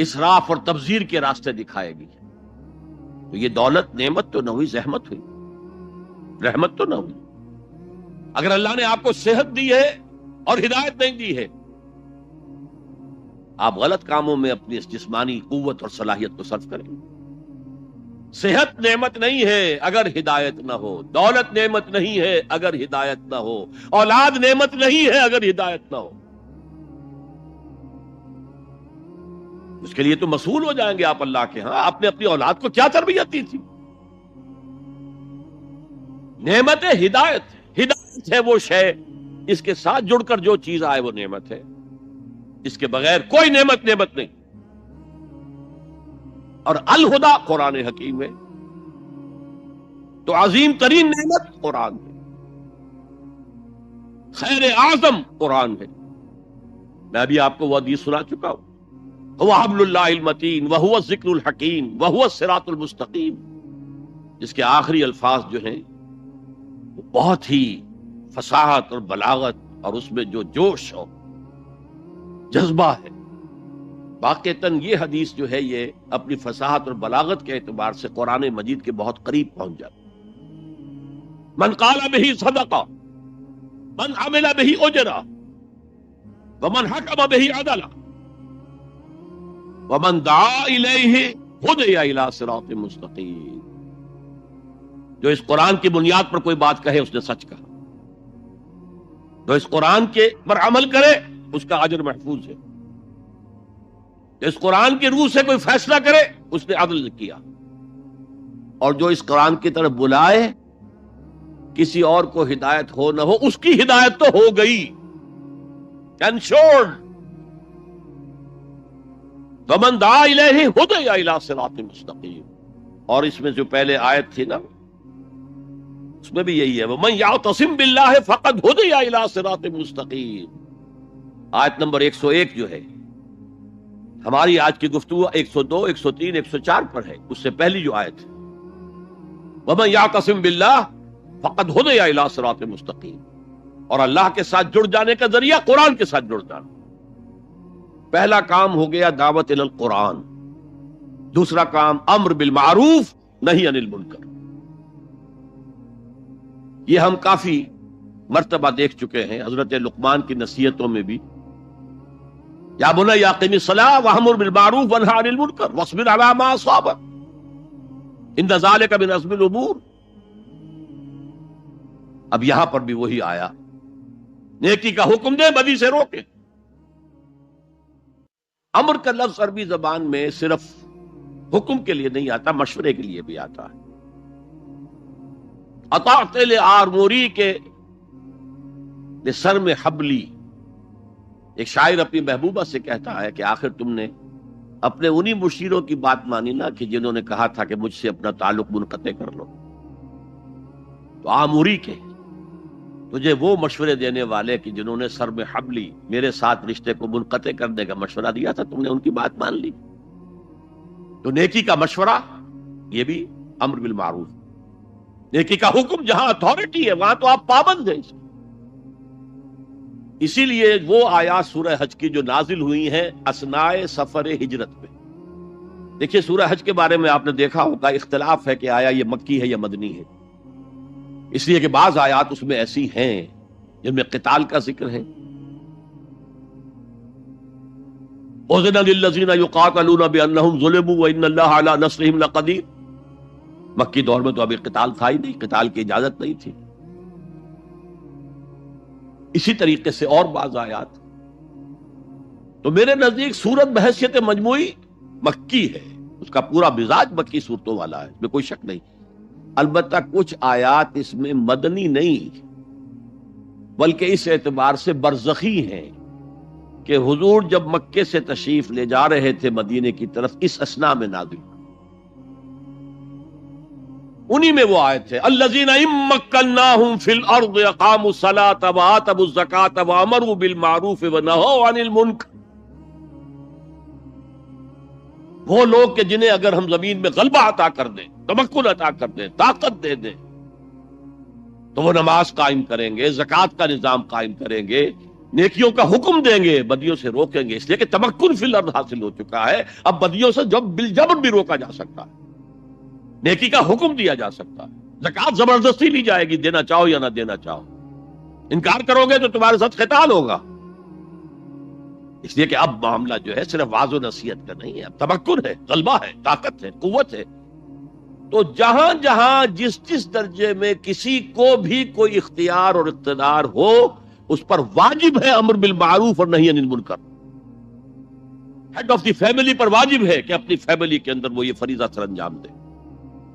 اسراف اور تبذیر کے راستے دکھائے گی. تو یہ دولت نعمت تو نہ ہوئی، زحمت ہوئی، رحمت تو نہ ہوئی. اگر اللہ نے آپ کو صحت دی ہے اور ہدایت نہیں دی ہے، آپ غلط کاموں میں اپنی اس جسمانی قوت اور صلاحیت کو صرف کریں. صحت نعمت نہیں ہے اگر ہدایت نہ ہو، دولت نعمت نہیں ہے اگر ہدایت نہ ہو، اولاد نعمت نہیں ہے اگر ہدایت نہ ہو. اس کے لیے تو مسئول ہو جائیں گے آپ اللہ کے ہاں. آپ نے اپنی اولاد کو کیا تربیت دی تھی؟ نعمت ہدایت. ہدایت ہے وہ شے اس کے ساتھ جڑ کر جو چیز آئے وہ نعمت ہے. اس کے بغیر کوئی نعمت نہیں. اور الہدا قرآن حکیم ہے. تو عظیم ترین نعمت قرآن ہے. خیر اعظم قرآن ہے. میں بھی آپ کو وہ حدیث سنا چکا ہوں. هو حبل اللہ المتین وهو الذکر الحکیم وهو الصراط المستقیم، جس کے آخری الفاظ جو ہیں وہ بہت ہی فصاحت اور بلاغت اور اس میں جو جوش اور جذبہ ہے. واقعتاً یہ حدیث جو ہے یہ اپنی فصاحت اور بلاغت کے اعتبار سے قرآن مجید کے بہت قریب پہنچ جاتا. من قال به صدقہ، من عمل به اجرا، ومن حکم به عدلا، ومن دعا الیہ ہدی الی صراط مستقیم. جو اس قرآن کی بنیاد پر کوئی بات کہے اس نے سچ کہا. جو اس قرآن کے پر عمل کرے اس کا اجر محفوظ ہے. جو اس قرآن کی روح سے کوئی فیصلہ کرے اس نے عدل کیا. اور جو اس قرآن کی طرف بلائے کسی اور کو ہدایت ہو نہ ہو اس کی ہدایت تو ہو گئی. انشورڈ. ومن دعا الیہ ہدی الی صراط مستقیم. اور اس میں جو پہلے آیت تھی نا اس میں بھی یہی ہے، ومن یعتصم باللہ فقد ہدی الی صراط مستقیم. آیت نمبر 101 جو ہے ہماری آج کی گفتگو 102 103 104 پر ہے. اس سے پہلی جو آیت ہے ومن یعتصم باللہ فقد ہدی الی صراط مستقیم. اور اللہ کے ساتھ جڑ جانے کا ذریعہ قرآن کے ساتھ جڑ جانا. پہلا کام ہو گیا دعوت الی القرآن. دوسرا کام امر بالمعروف نہی عن المنکر. یہ ہم کافی مرتبہ دیکھ چکے ہیں حضرت لقمان کی نصیحتوں میں بھی. یا بنی اقم الصلاۃ وامر بالمعروف وانھِ عن المنکر واصبر علی ما اصابک ان ذلک من عزم الامور. اب یہاں پر بھی وہی آیا، نیکی کا حکم دے بدی سے روکے. امر کا لفظ عربی زبان میں صرف حکم کے لیے نہیں آتا، مشورے کے لیے بھی آتا ہے. اطاعت لآمری کے سر میں حبلی. ایک شاعر اپنی محبوبہ سے کہتا ہے کہ آخر تم نے اپنے انہی مشیروں کی بات مانی نا کہ جنہوں نے کہا تھا کہ مجھ سے اپنا تعلق منقطع کر لو. تو آموری کے تجھے وہ مشورے دینے والے کہ جنہوں نے سر میں حبلی میرے ساتھ رشتے کو منقطع کرنے کا مشورہ دیا تھا، تم نے ان کی بات مان لی. تو نیکی کا مشورہ یہ بھی امر بالمعروف. نیکی کا حکم جہاں اتھارٹی ہے وہاں تو آپ پابند ہیں. اسی لیے وہ آیات سورہ حج کی جو نازل ہوئی ہیں اثناء سفر ہجرت میں. دیکھیے سورہ حج کے بارے میں آپ نے دیکھا ہوگا اختلاف ہے کہ آیا یہ مکی ہے یا مدنی ہے. اس لیے کہ بعض آیات اس میں ایسی ہیں جن میں قتال کا ذکر ہے. اذن للذین یقاتلون بانہم ظلموا وان اللہ علی نصرہم لقدیر. مکی دور میں تو ابھی قتال تھا ہی نہیں، قتال کی اجازت نہیں تھی. اسی طریقے سے اور بعض آیات. تو میرے نزدیک سورت بحیثیت مجموعی مکی ہے، اس کا پورا مزاج مکی صورتوں والا ہے، اس میں کوئی شک نہیں. البتہ کچھ آیات اس میں مدنی نہیں بلکہ اس اعتبار سے برزخی ہیں کہ حضور جب مکے سے تشریف لے جا رہے تھے مدینے کی طرف اس اثناء میں نازل. انہی میں وہ آیت ہے الذین ان مکناہم فی الارض اقاموا الصلاۃ وآتوا الزکاۃ وامروا بالمعروف ونہوا عن المنکر. وہ لوگ کہ جنہیں اگر ہم زمین میں غلبہ عطا کر دیں، تمکن عطا کر دیں، طاقت دے دیں، تو وہ نماز قائم کریں گے، زکوٰۃ کا نظام قائم کریں گے، نیکیوں کا حکم دیں گے، بدیوں سے روکیں گے. اس لیے کہ تمکن فی الارض حاصل ہو چکا ہے. اب بدیوں سے جب بالجبر بھی روکا جا سکتا ہے، نیکی کا حکم دیا جا سکتا ہے. زکوٰۃ زبردستی لی جائے گی، دینا چاہو یا نہ دینا چاہو. انکار کرو گے تو تمہارے ساتھ قتال ہوگا. اس لیے کہ اب معاملہ جو ہے صرف واعظ و نصیحت کا نہیں ہے، اب تمکن ہے، غلبہ ہے، طاقت ہے، قوت ہے. تو جہاں جہاں جس درجے میں کسی کو بھی کوئی اختیار اور اقتدار ہو اس پر واجب ہے امر بالمعروف اور نہی عن المنکر. ہیڈ آف دی فیملی پر واجب ہے کہ اپنی فیملی کے اندر وہ یہ فریضہ سر انجام دے،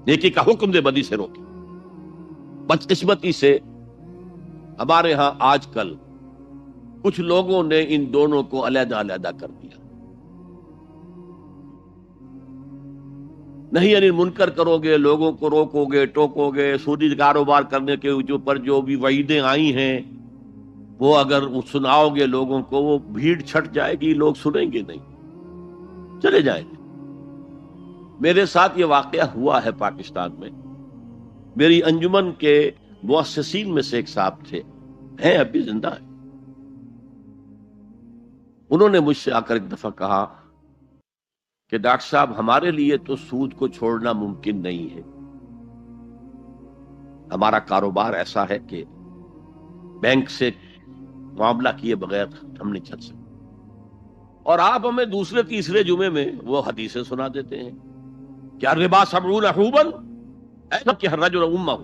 نیکی کا حکم دے، بدی سے روکے۔ بدقسمتی سے ہمارے ہاں آج کل کچھ لوگوں نے ان دونوں کو علیحدہ علیحدہ کر دیا۔ نہیں یعنی منکر کرو گے، لوگوں کو روکو گے، ٹوکو گے، سودی کاروبار کرنے کے اوپر جو بھی وعیدیں آئی ہیں وہ اگر سناؤ گے لوگوں کو، وہ بھیڑ چھٹ جائے گی، لوگ سنیں گے نہیں، چلے جائیں گے۔ میرے ساتھ یہ واقعہ ہوا ہے پاکستان میں۔ میری انجمن کے مؤسسین میں سے ایک صاحب تھے، ہیں ابھی زندہ ہیں۔ انہوں نے مجھ سے آ کر ایک دفعہ کہا کہ ڈاکٹر صاحب ہمارے لیے تو سود کو چھوڑنا ممکن نہیں ہے، ہمارا کاروبار ایسا ہے کہ بینک سے معاملہ کیے بغیر ہم نہیں چل سکتے، اور آپ ہمیں دوسرے تیسرے جمعے میں وہ حدیثیں سنا دیتے ہیں کہ الربا 70 حوبا ایسا کہ الرجل امہ،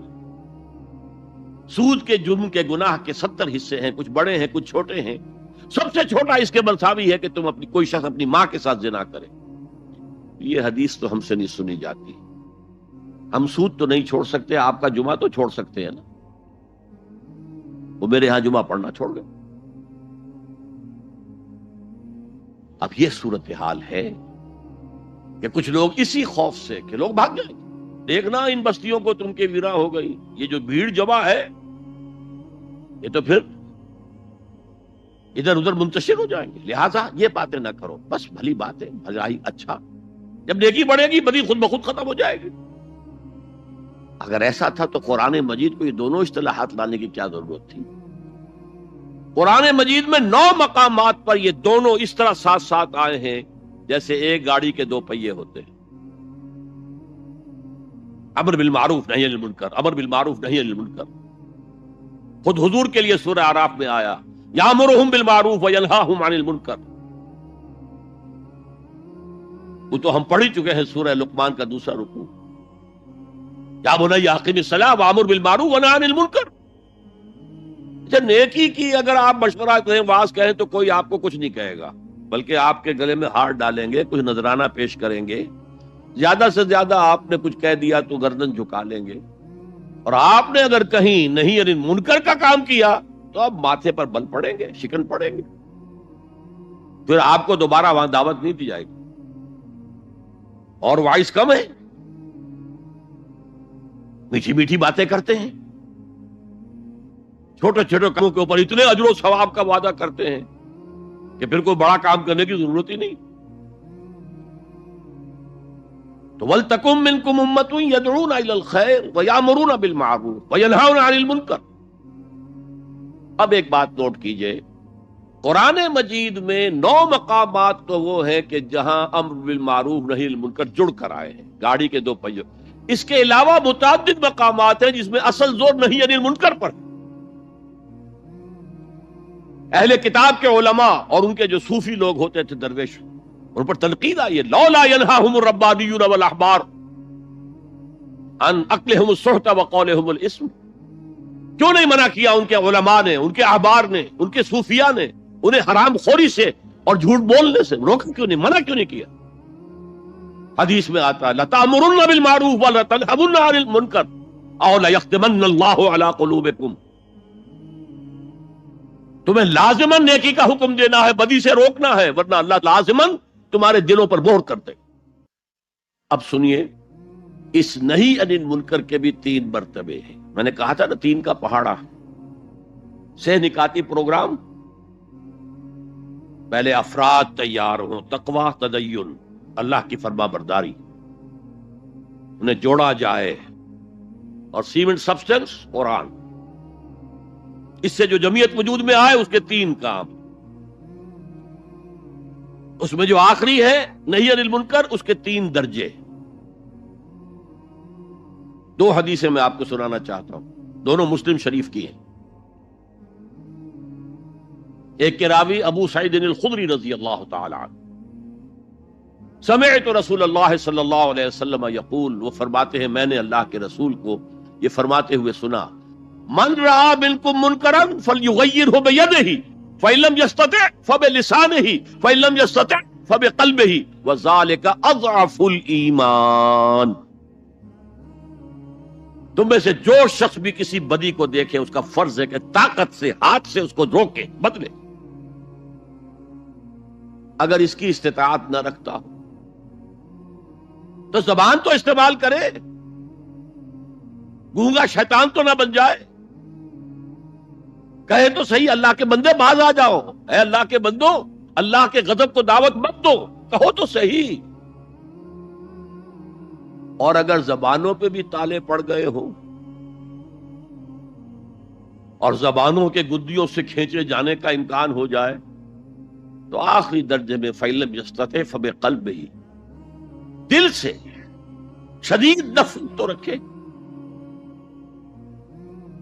سود کے جرم کے گناہ کے 70 حصے ہیں، کچھ بڑے ہیں کچھ چھوٹے ہیں، سب سے چھوٹا اس کے مساوی ہے کہ تم کوئی شخص اپنی ماں کے ساتھ زنا کرے۔ یہ حدیث تو ہم سے نہیں سنی جاتی۔ ہم سود تو نہیں چھوڑ سکتے، آپ کا جمعہ تو چھوڑ سکتے ہیں نا۔ وہ میرے ہاں جمعہ پڑھنا چھوڑ گئے۔ اب یہ صورتحال ہے کہ کچھ لوگ اسی خوف سے کہ لوگ بھاگ جائیں، دیکھنا ان بستیوں کو تم کے ویراں ہو گئی، یہ جو بھیڑ جمع ہے یہ تو پھر ادھر ادھر منتشر ہو جائیں گے، لہٰذا یہ باتیں نہ کرو، بس بھلی باتیں، بھلائی، اچھا، جب نیکی بڑھے گی بدی خود بخود ختم ہو جائے گی۔ اگر ایسا تھا تو قرآن مجید کو یہ دونوں اصطلاحات لانے کی کیا ضرورت تھی؟ قرآن مجید میں 9 مقامات پر یہ دونوں اس طرح ساتھ ساتھ آئے ہیں جیسے ایک گاڑی کے 2 پہیے ہوتے ہیں۔ امر بالمعروف نہی عن المنکر، امر بالمعروف نہی عن المنکر۔ خود حضور کے لیے سورہ اعراف میں آیا یامرہم بالمعروف وینہاہم عن المنکر، وہ تو ہم پڑھ ہی چکے ہیں سورہ لقمان کا دوسرا رکوع، یا بنی اقم الصلاۃ وامر بالمعروف ونہی عن المنکر۔ اچھا، نیکی کی اگر آپ مشورہ کہیں، واز کہیں تو کوئی آپ کو کچھ نہیں کہے گا، بلکہ آپ کے گلے میں ہار ڈالیں گے، کچھ نذرانہ پیش کریں گے، زیادہ سے زیادہ آپ نے کچھ کہہ دیا تو گردن جھکا لیں گے، اور آپ نے اگر کہیں نہیں یعنی منکر کا کام کیا تو اب ماتھے پر بل پڑیں گے، شکن پڑیں گے، پھر آپ کو دوبارہ وہاں دعوت نہیں دی جائے گی، اور وائس کم ہے، میٹھی میٹھی باتیں کرتے ہیں، چھوٹے چھوٹے کاموں کے اوپر اتنے اجر و ثواب کا وعدہ کرتے ہیں کہ پھر کوئی بڑا کام کرنے کی ضرورت ہی نہیں۔ تو وَلْتَكُن مِّنكُمْ أُمَّةٌ يَدْعُونَ إِلَى الْخَيْرِ وَيَأْمُرُونَ بِالْمَعْرُوفِ وَيَنْهَوْنَ عَنِ الْمُنكَرِ۔ اب ایک بات نوٹ کیجئے، قرآن مجید میں 9 مقامات تو وہ ہیں کہ جہاں امر بالمعروف نہی عن المنکر جڑ کر آئے ہیں، گاڑی کے 2 پہیے۔ اس کے علاوہ متعدد مقامات ہیں جس میں اصل زور نہی عن المنکر پر۔ اہل کتاب کے علماء اور ان کے جو صوفی لوگ ہوتے تھے درویش، ان پر تنقید آئی ہے، لولا ينهاهم الربانیون والاحبار عن اکلهم السحت وقولهم الاسم۔ کیوں نہیں منع کیا ان کے علماء نے، ان کے احبار نے، ان کے صوفیاء نے انہیں حرام خوری سے اور جھوٹ بولنے سے روکا کیوں نہیں، منع کیوں نہیں کیا؟ حدیث میں آتا ہے لَتَأْمُرُنَّ بِالْمَعْرُوفِ وَلَتَنْهَوْنَ عَنِ الْمُنكَرِ أَوْ لَيَخْتِمَنَّ اللَّهُ عَلَىٰ قُلُوبِكُمْ۔ تمہیں لازماً نیکی کا حکم دینا ہے، بدی سے روکنا ہے، ورنہ اللہ لازماً تمہارے دلوں پر مہر کر دے۔ اب سنیے، اس نہی عن المنکر کے بھی 3 مرتبے ہیں۔ میں نے کہا تھا نا 3 کا پہاڑا، سہ نکاتی پروگرام۔ پہلے افراد تیار ہوں، تقوی، تدین، اللہ کی فرما برداری، انہیں جوڑا جائے، اور سیمنٹ سبسٹنس قرآن، اس سے جو جمعیت وجود میں آئے اس کے 3 کام۔ اس میں جو آخری ہے نہی عن المنکر، اس کے 3 درجے۔ 2 حدیثیں میں آپ کو سنانا چاہتا ہوں، دونوں مسلم شریف کی ہیں۔ ایک کے راوی ابو سعید الخدری رضی اللہ تعالی عنہ، سمعت رسول اللہ صلی اللہ علیہ وسلم یقول، وہ فرماتے ہیں میں نے اللہ کے رسول کو یہ فرماتے ہوئے سنا، من رأى منکم منکرا فلیغیرہ بیدہ فإن لم یستطع فبلسانہ فإن لم یستطع فَبِقَلْبِهِ وَذَلِكَ أَضْعَفُ الْإِيمَانِ۔ تم میں سے جو شخص بھی کسی بدی کو دیکھے اس کا فرض ہے کہ طاقت سے ہاتھ سے اس کو روکے، بدلے۔ اگر اس کی استطاعت نہ رکھتا ہو تو زبان تو استعمال کرے، گونگا شیطان تو نہ بن جائے، کہے تو صحیح اللہ کے بندے باز آ جاؤ، اے اللہ کے بندو اللہ کے غضب کو دعوت مت دو، کہو تو صحیح۔ اور اگر زبانوں پہ بھی تالے پڑ گئے ہوں اور زبانوں کے گدیوں سے کھینچے جانے کا امکان ہو جائے تو آخری درجے میں فَإِلَّمْ يَسْتَطِعْ فَبِقَلْبِهِ، دل سے شدید نفرت تو رکھے۔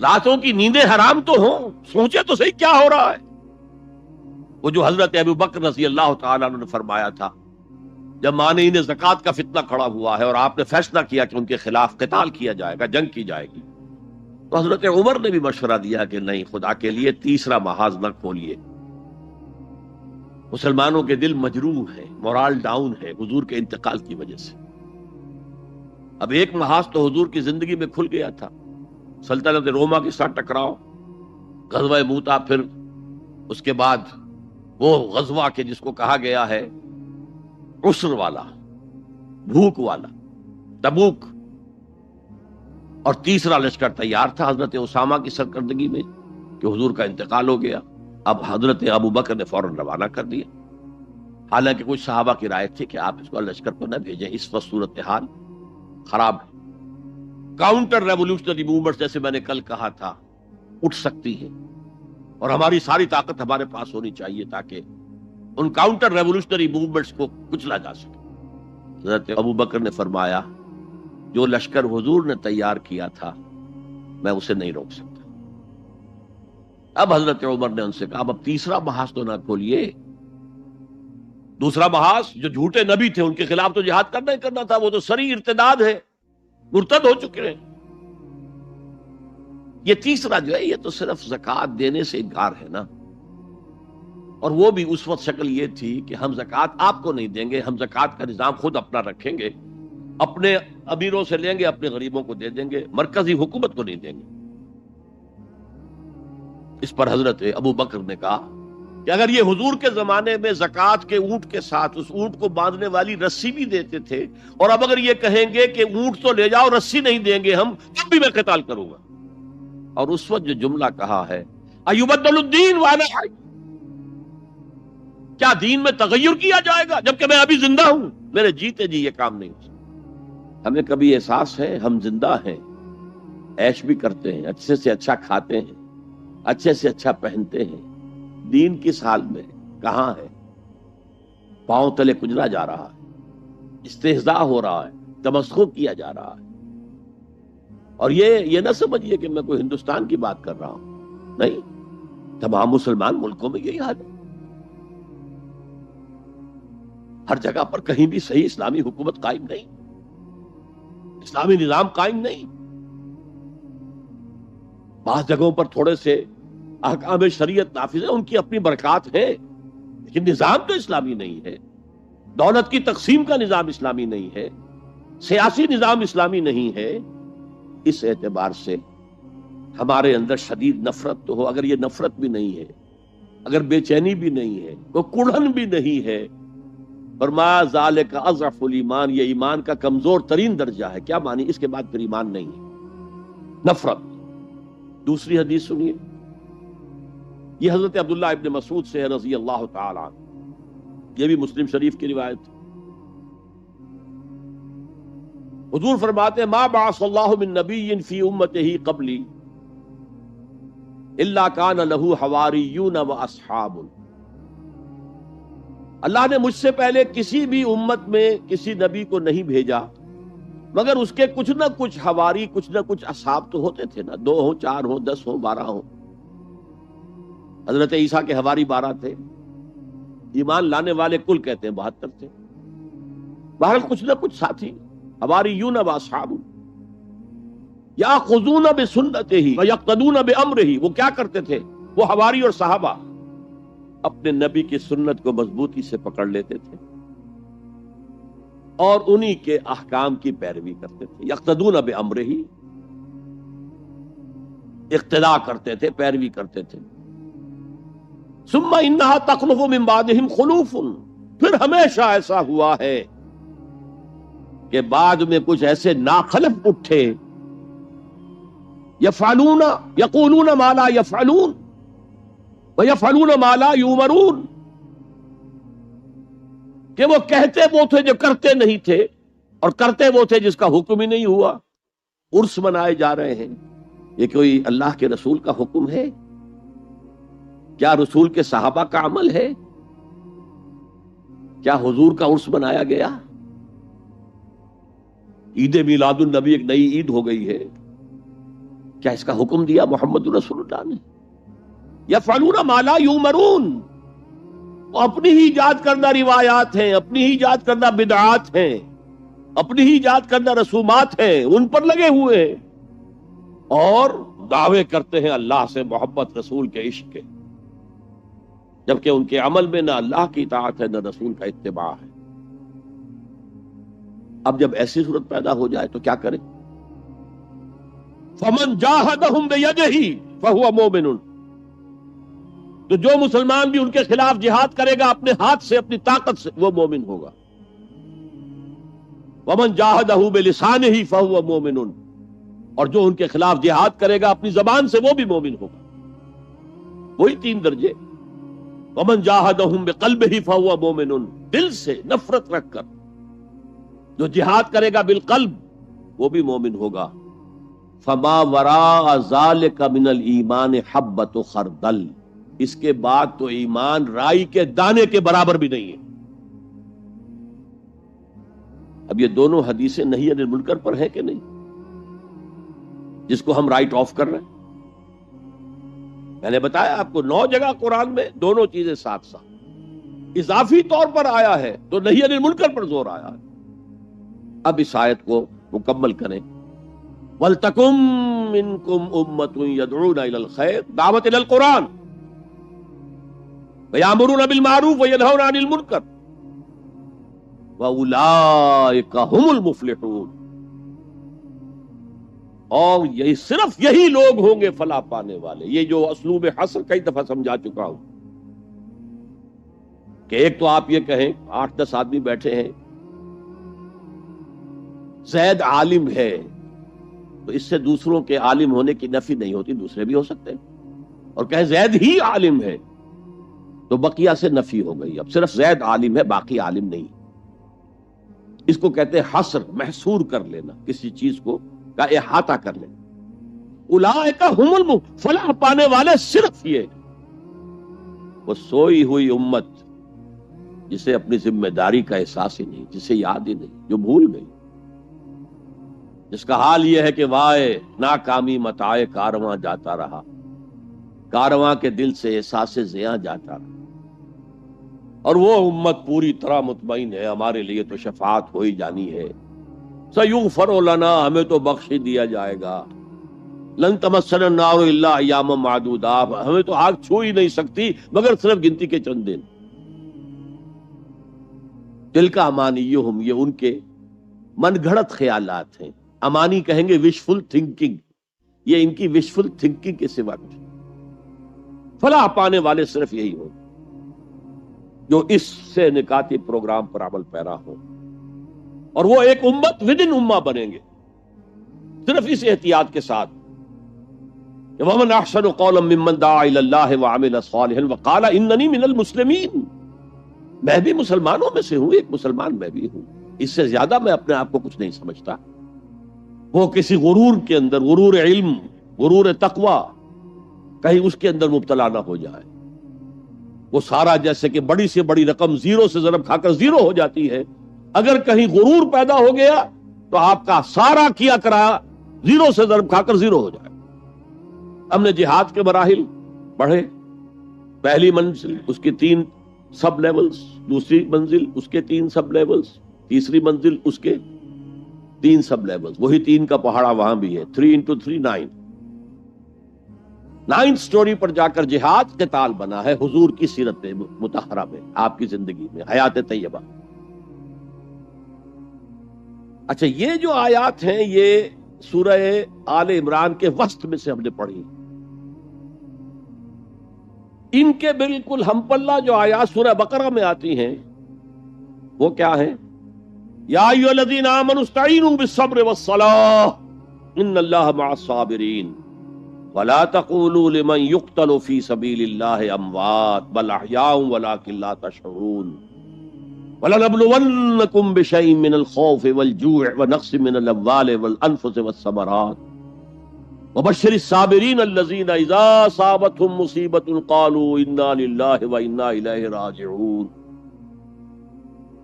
راتوں کی نیندیں حرام تو ہوں، سوچے تو صحیح کیا ہو رہا ہے۔ وہ جو حضرت ابو بکر رضی اللہ تعالیٰ عنہ نے فرمایا تھا جب مانعین زکوٰۃ کا فتنہ کھڑا ہوا ہے اور آپ نے فیصلہ کیا کہ ان کے خلاف قتال کیا جائے گا، جنگ کی جائے گی، تو حضرت عمر نے بھی مشورہ دیا کہ نہیں، خدا کے لیے تیسرا محاذ نہ کھولیے۔ مسلمانوں کے دل مجروح ہے، مورال ڈاؤن ہے حضور کے انتقال کی وجہ سے۔ اب ایک محاذ تو حضور کی زندگی میں کھل گیا تھا، سلطنت روما کے ساتھ ٹکراؤ، غزوہ موتا، پھر اس کے بعد وہ غزوہ کے جس کو کہا گیا ہے عسر والا، بھوک والا، تبوک، اور تیسرا لشکر تیار تھا حضرت اسامہ کی سرکردگی میں کہ حضور کا انتقال ہو گیا۔ اب حضرت ابو بکر نے فوراً روانہ کر دیا، حالانکہ کچھ صحابہ کی رائے تھی کہ آپ اس کو لشکر کو نہ بھیجیں، اس وقت صورتحال خراب ہے، کاؤنٹر ریولوشنری موومنٹ جیسے میں نے کل کہا تھا اٹھ سکتی ہے، اور ہماری ساری طاقت ہمارے پاس ہونی چاہیے تاکہ ان کاؤنٹر ریولوشنری موومنٹس کو کچلا جا سکے۔ حضرت ابو بکر نے فرمایا جو لشکر حضور نے تیار کیا تھا میں اسے نہیں روک سکتا۔ اب حضرت عمر نے ان سے کہا اب تیسرا محاذ تو نہ کھولیے، دوسرا محاذ جو جھوٹے نبی تھے ان کے خلاف تو جہاد کرنا ہی کرنا تھا، وہ تو سری ارتداد ہے، مرتد ہو چکے ہیں۔ یہ تیسرا جو ہے یہ تو صرف زکوٰۃ دینے سے انکار ہے نا، اور وہ بھی اس وقت شکل یہ تھی کہ ہم زکوٰۃ آپ کو نہیں دیں گے، ہم زکوٰۃ کا نظام خود اپنا رکھیں گے، اپنے امیروں سے لیں گے، اپنے غریبوں کو دے دیں گے، مرکزی حکومت کو نہیں دیں گے۔ اس پر حضرت ابو بکر نے کہا کہ اگر یہ حضور کے زمانے میں زکوٰۃ کے اونٹ کے ساتھ اس اونٹ کو باندھنے والی رسی بھی دیتے تھے، اور اب اگر یہ کہیں گے کہ اونٹ تو لے جاؤ رسی نہیں دیں گے ہم، تب بھی میں قتال کروں گا۔ اور اس وقت جو جملہ کہا ہے ایبدل الدین وانا حی، کیا دین میں تغیر کیا جائے گا جبکہ میں ابھی زندہ ہوں؟ میرے جیتے جی یہ کام نہیں ہو سکتا۔ ہمیں کبھی احساس ہے ہم زندہ ہیں، عیش بھی کرتے ہیں، اچھے سے اچھا کھاتے ہیں، اچھے سے اچھا پہنتے ہیں، دین کس حال میں کہاں ہے؟ پاؤں تلے کچلا جا رہا ہے، استہزاء ہو رہا ہے، تمسخر کیا جا رہا ہے۔ اور یہ نہ سمجھیے کہ میں کوئی ہندوستان کی بات کر رہا ہوں، نہیں، تمام مسلمان ملکوں میں یہی حال ہے۔ ہر جگہ پر کہیں بھی صحیح اسلامی حکومت قائم نہیں، اسلامی نظام قائم نہیں۔ بعض جگہوں پر تھوڑے سے احکام شریعت نافذ ہیں، ان کی اپنی برکات ہے، لیکن نظام تو اسلامی نہیں ہے، دولت کی تقسیم کا نظام اسلامی نہیں ہے، سیاسی نظام اسلامی نہیں ہے۔ اس اعتبار سے ہمارے اندر شدید نفرت تو ہو، اگر یہ نفرت بھی نہیں ہے، اگر بے چینی بھی نہیں ہے، کوئی کڑھن بھی نہیں ہے، فرمایا ذالک اضعف الایمان، یہ ایمان کا کمزور ترین درجہ ہے۔ کیا معنی؟ اس کے بعد پھر ایمان نہیں ہے، نفرت۔ دوسری حدیث سنیے، یہ حضرت عبداللہ ابن مسعود سے ہے رضی اللہ تعالی عنہ، یہ بھی مسلم شریف کی روایت ہے۔ حضور فرماتے ہیں ما بعث اللہ من نبی فی امتہ قبلی الا کان لہ حواریون واصحاب، اللہ نے مجھ سے پہلے کسی بھی امت میں کسی نبی کو نہیں بھیجا مگر اس کے کچھ نہ کچھ حواری، کچھ نہ کچھ اصحاب تو ہوتے تھے نا، 2 ہوں، 4 ہوں، 10 ہوں، 12 ہوں۔ حضرت عیسیٰ کے حواری 12 تھے، ایمان لانے والے کل کہتے ہیں 72 تھے، بہرحال کچھ نہ کچھ ساتھی، حواریون و اصحاب یاخذون بسنتہ ویقتدون بامرہ، وہ کیا کرتے تھے؟ وہ حواری اور صحابہ اپنے نبی کی سنت کو مضبوطی سے پکڑ لیتے تھے اور انہی کے احکام کی پیروی کرتے تھے. یقتدون بامرہ، اقتداء کرتے تھے، پیروی کرتے تھے. ثم انہا تخلف من بعدہم خلوف، پھر ہمیشہ ایسا ہوا ہے کہ بعد میں کچھ ایسے ناخلف اٹھے، یفعلون یقولون ما لا یفعلون ویفعلون ما لا یؤمرون، کہ وہ کہتے وہ تھے جو کرتے نہیں تھے، اور کرتے وہ تھے جس کا حکم ہی نہیں ہوا. عرس منائے جا رہے ہیں، یہ کوئی اللہ کے رسول کا حکم ہے؟ کیا رسول کے صحابہ کا عمل ہے؟ کیا حضور کا عرس منایا گیا؟ عید میلاد النبی ایک نئی عید ہو گئی ہے، کیا اس کا حکم دیا محمد رسول اللہ نے؟ یفعلون ما لا یؤمرون، وہ اپنی ہی ایجاد کردہ روایات ہیں، اپنی ہی ایجاد کردہ بدعات ہیں، اپنی ہی ایجاد کردہ رسومات ہیں، ان پر لگے ہوئے ہیں، اور دعوے کرتے ہیں اللہ سے محبت، رسول کے عشق کے، جبکہ ان کے عمل میں نہ اللہ کی اطاعت ہے نہ رسول کا اتباع ہے. اب جب ایسی صورت پیدا ہو جائے تو کیا کریں؟ فمن جاہدہم بیدہ فہو مومن، تو جو مسلمان بھی ان کے خلاف جہاد کرے گا اپنے ہاتھ سے، اپنی طاقت سے، وہ مومن ہوگا. ومن جاہدہ بلسانہ فہو مومن، اور جو ان کے خلاف جہاد کرے گا اپنی زبان سے، وہ بھی مومن ہوگا. وہی 3 درجے. ومن جاہدہم بقلبہ فہو مومن، دل سے نفرت رکھ کر جو جہاد کرے گا بالقلب وہ بھی مومن ہوگا. فما وراء ذلک من الایمان حبۃ خردل، اس کے بعد تو ایمان رائی کے دانے کے برابر بھی نہیں ہے. اب یہ دونوں حدیثیں نہی عن المنکر پر ہیں کہ نہیں، جس کو ہم رائٹ آف کر رہے ہیں؟ میں نے بتایا آپ کو 9 جگہ قرآن میں دونوں چیزیں ساتھ ساتھ اضافی طور پر آیا ہے، تو نہی عن المنکر پر زور آیا ہے. اب اس آیت کو مکمل کریں. وَلْتَكُن مِّنكُمْ أُمَّةٌ يَدْعُونَ إِلَى الْخَيْرِ، دعوت إِلَى القرآن، وَيَأْمُرُونَ بِالْمَعْرُوفِ وَيَنْهَوْنَ عَنِ الْمُنكَرِ وَأُولَٰئِكَ هُمُ الْمُفْلِحُونَ، اور یہی صرف یہی لوگ ہوں گے فلاح پانے والے. یہ جو اسلوب حصر کئی دفعہ سمجھا چکا ہوں کہ ایک تو آپ یہ کہیں 8-10 آدمی بیٹھے ہیں، زید عالم ہے، تو اس سے دوسروں کے عالم ہونے کی نفی نہیں ہوتی، دوسرے بھی ہو سکتے ہیں. اور کہیں زید ہی عالم ہے تو بقیہ سے نفی ہو گئی، اب صرف زید عالم ہے، باقی عالم نہیں. اس کو کہتے ہیں حصر، محصور کر لینا، کسی چیز کو کا احاطہ کر لینا. اولئک ھم فلاح پانے والے صرف یہ، وہ سوئی ہوئی امت جسے اپنی ذمہ داری کا احساس ہی نہیں، جسے یاد ہی نہیں، جو بھول گئی، جس کا حال یہ ہے کہ وائے ناکامی متاع کارواں جاتا رہا، کارواں کے دل سے احساس زیاں جاتا رہا. اور وہ امت پوری طرح مطمئن ہے ہمارے لیے تو شفاعت ہو ہی جانی ہے. سیغفر لنا، ہمیں تو بخش ہی دیا جائے گا. لن تمسنا النار الا ایاما معدودات، ہمیں تو آگ چھو ہی نہیں سکتی مگر صرف گنتی کے چند دن. تلک امانیہم، یہ ان کے من گھڑت خیالات ہیں. امانی کہیں گے وشفل تھنکنگ، یہ ان کی وشفل تھنکنگ کے سوا کچھ. فلاح پانے والے صرف یہی ہوں جو اس سے نکاتی پروگرام پر عمل پیرا ہو، اور وہ ایک امت ود ان امہ بنیں گے صرف اس احتیاط کے ساتھ. ومن احسن قولا ممن دعا الی اللہ وعمل صالحا وقال اننی من المسلمین، میں بھی مسلمانوں میں سے ہوں، ایک مسلمان میں بھی ہوں. اس سے زیادہ میں اپنے آپ کو کچھ نہیں سمجھتا. وہ کسی غرور کے اندر، غرور علم، غرور تقوی، کہیں اس کے اندر مبتلا نہ ہو جائے. وہ سارا جیسے کہ بڑی سے بڑی رقم زیرو سے ضرب کھا کر زیرو ہو جاتی ہے، اگر کہیں غرور پیدا ہو گیا تو آپ کا سارا کیا کرا زیرو سے ضرب کھا کر زیرو ہو جائے. ہم نے جہاد کے مراحل پڑھے، پہلی منزل اس کی 3 سب لیولز، دوسری منزل اس کے 3 سب لیولز، تیسری منزل اس کے 3 سب لیولز. وہی 3 کا پہاڑا وہاں بھی ہے، 3 into 3 9. 9 سٹوری پر جا کر جہاد قتال بنا ہے حضور کی سیرت مطہرہ میں، آپ کی زندگی میں، حیات طیبہ. اچھا، یہ جو آیات ہیں یہ سورہ آل عمران کے وسط میں سے ہم نے پڑھی. ان کے بالکل ہم پلہ جو آیات سورہ بقرہ میں آتی ہیں وہ کیا ہے؟ یا ایھا الذین آمنوا استعینوا بالصبر والصلاۃ ان اللہ مع الصابرین ولا تقولوا لمن يقتل في سبيل الله اموات بل احياء ولكن لا تشعرون وَلَنَبْلُوَنَّكُمْ بِشَيْءٍ مِّنَ الْخَوْفِ وَالْجُوعِ وَنَقْصٍ مِّنَ الْأَمْوَالِ وَالْأَنفُسِ وَالثَّمَرَاتِ وَبَشِّرِ الصَّابِرِينَ الَّذِينَ إِذَا أَصَابَتْهُم مُّصِيبَةٌ قَالُوا إِنَّا لِلَّهِ وَإِنَّا إِلَيْهِ رَاجِعُونَ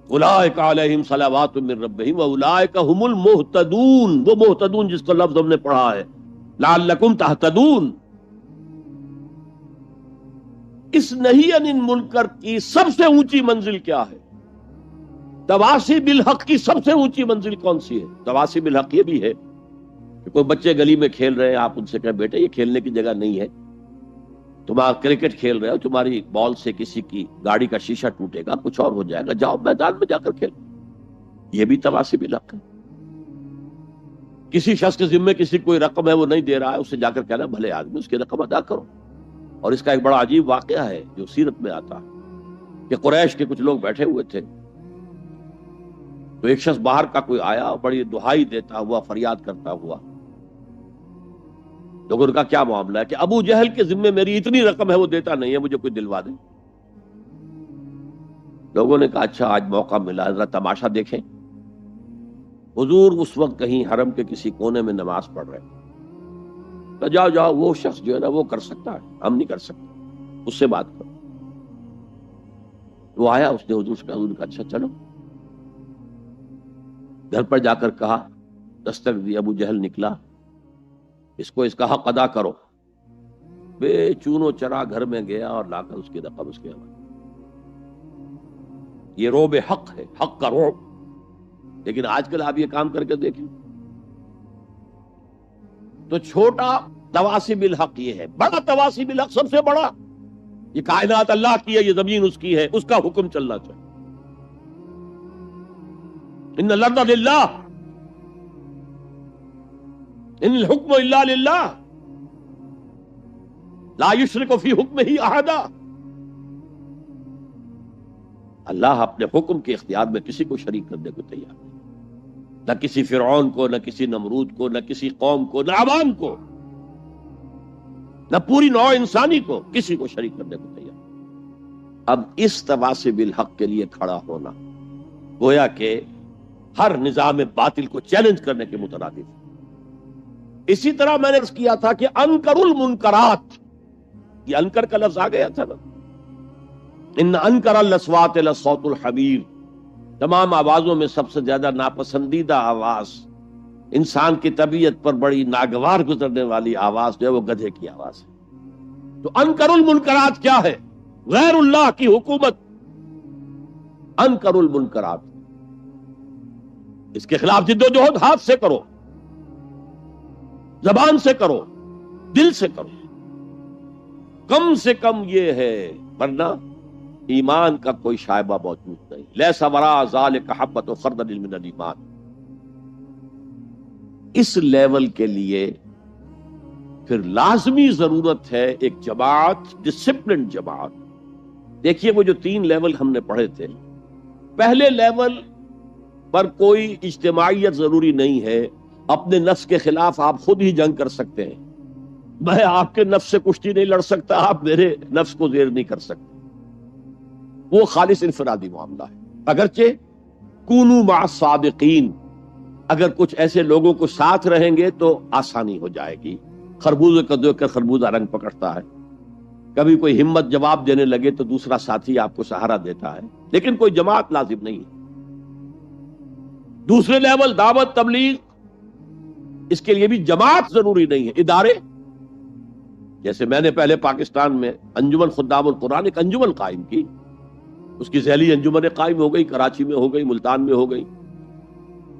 أُولَٰئِكَ عَلَيْهِمْ صَلَوَاتٌ مِّن رَّبِّهِمْ وَأُولَٰئِكَ هُمُ الْمُهْتَدُونَ. وہ محتدون جس کا لفظ ہم نے پڑھا ہے لَعَلَّكُمْ تَهْتَدُونَ. اس نہی عن المنکر کی سب سے اونچی منزل کیا ہے؟ تواصی بالحق کی سب سے اونچی منزل کون سی ہے؟ تواصی بالحق یہ بھی ہے کہ کوئی بچے گلی میں کھیل رہے ہیں، آپ ان سے کہیں بیٹے یہ کھیلنے کی جگہ نہیں ہے، تم کرکٹ کھیل رہے ہو، تمہاری بال سے کسی کی گاڑی کا شیشہ ٹوٹے گا، کچھ اور ہو جائے گا، جاؤ میدان میں جا کر کھیلو. یہ بھی تواصی بالحق ہے. کسی شخص کے ذمے کسی کوئی رقم ہے وہ نہیں دے رہا ہے، اسے جا کر کہنا بھلے آدمی اس کی رقم ادا کرو. اور اس کا ایک بڑا عجیب واقعہ ہے جو سیرت میں آتا ہے کہ قریش کے کچھ لوگ بیٹھے ہوئے تھے تو ایک شخص باہر کا کوئی آیا اور بڑی دہائی دیتا ہوا، فریاد کرتا ہوا. لوگوں نے کہا کیا معاملہ ہے؟ کہ ابو جہل کے ذمے میری اتنی رقم ہے وہ دیتا نہیں ہے، مجھے کوئی دلوا دے. لوگوں نے کہا اچھا آج موقع ملا، ذرا تماشا دیکھیں. حضور اس وقت کہیں حرم کے کسی کونے میں نماز پڑھ رہے ہیں. تو جاؤ جاؤ، وہ شخص جو ہے نا وہ کر سکتا ہے، ہم نہیں کر سکتے، اس سے بات کرو. وہ آیا، اس نے حضور سے کہا، حضور نے کہا اچھا چلو. گھر پر جا کر کہا، دستک دی، ابو جہل نکلا، اس کو اس کا حق ادا کرو. بے چونو چرا گھر میں گیا اور لا کر اس کی رقم اس کے حوالے. یہ روب حق ہے، حق کا روب. لیکن آج کل آپ یہ کام کر کے دیکھیں تو چھوٹا تواصی بالحق یہ ہے، بڑا تواصی بالحق سب سے بڑا. یہ کائنات اللہ کی ہے، یہ زمین اس کی ہے، اس کا حکم چلنا چاہیے. ان الارض للہ ان الحکم الا للہ لا یشرک فی حکمہ احدا. اللہ اپنے حکم کے اختیار میں کسی کو شریک کرنے کو تیار نہیں، نہ کسی فرعون کو، نہ کسی نمرود کو، نہ کسی قوم کو، نہ عوام کو، نہ پوری نوع انسانی کو، کسی کو شریک کرنے کو تیار. اب اس تواصی بالحق کے لیے کھڑا ہونا گویا کہ ہر نظام باطل کو چیلنج کرنے کے مترادف. اسی طرح میں نے عرض کیا تھا کہ انکر المنکرات، یہ انکر کا لفظ آ گیا تھا نا، ان انکر الاصوات لصوت الحمیر. تمام آوازوں میں سب سے زیادہ ناپسندیدہ آواز، انسان کی طبیعت پر بڑی ناگوار گزرنے والی آواز جو ہے وہ گدھے کی آواز ہے. تو انکر المنکرات کیا ہے؟ غیر اللہ کی حکومت. انکر المنکرات، اس کے خلاف جدوجہد ہاتھ سے کرو، زبان سے کرو، دل سے کرو. کم سے کم یہ ہے، ورنہ ایمان کا کوئی شائبہ موجود نہیں. لیس وراء ذلک حبۃ خردل من الایمان. اس لیول کے لیے پھر لازمی ضرورت ہے ایک جماعت، ڈسپلن جماعت. دیکھیے وہ جو 3 لیول ہم نے پڑھے تھے، پہلے لیول پر کوئی اجتماعیت ضروری نہیں ہے. اپنے نفس کے خلاف آپ خود ہی جنگ کر سکتے ہیں. میں آپ کے نفس سے کشتی نہیں لڑ سکتا، آپ میرے نفس کو زیر نہیں کر سکتے. وہ خالص انفرادی معاملہ ہے. اگرچہ کونوا مع الصادقین، اگر کچھ ایسے لوگوں کو ساتھ رہیں گے تو آسانی ہو جائے گی. خربوزے کو دیکھ کر خربوزہ رنگ پکڑتا ہے. کبھی کوئی ہمت جواب دینے لگے تو دوسرا ساتھی آپ کو سہارا دیتا ہے، لیکن کوئی جماعت لازم نہیں ہے. دوسرے لیول دعوت تبلیغ، اس کے لیے بھی جماعت ضروری نہیں ہے. ادارے، جیسے میں نے پہلے پاکستان میں انجمن خدام القرآن ایک انجمن قائم کی، اس کی ذیلی انجمنیں قائم ہو گئی، کراچی میں ہو گئی، ملتان میں ہو گئی.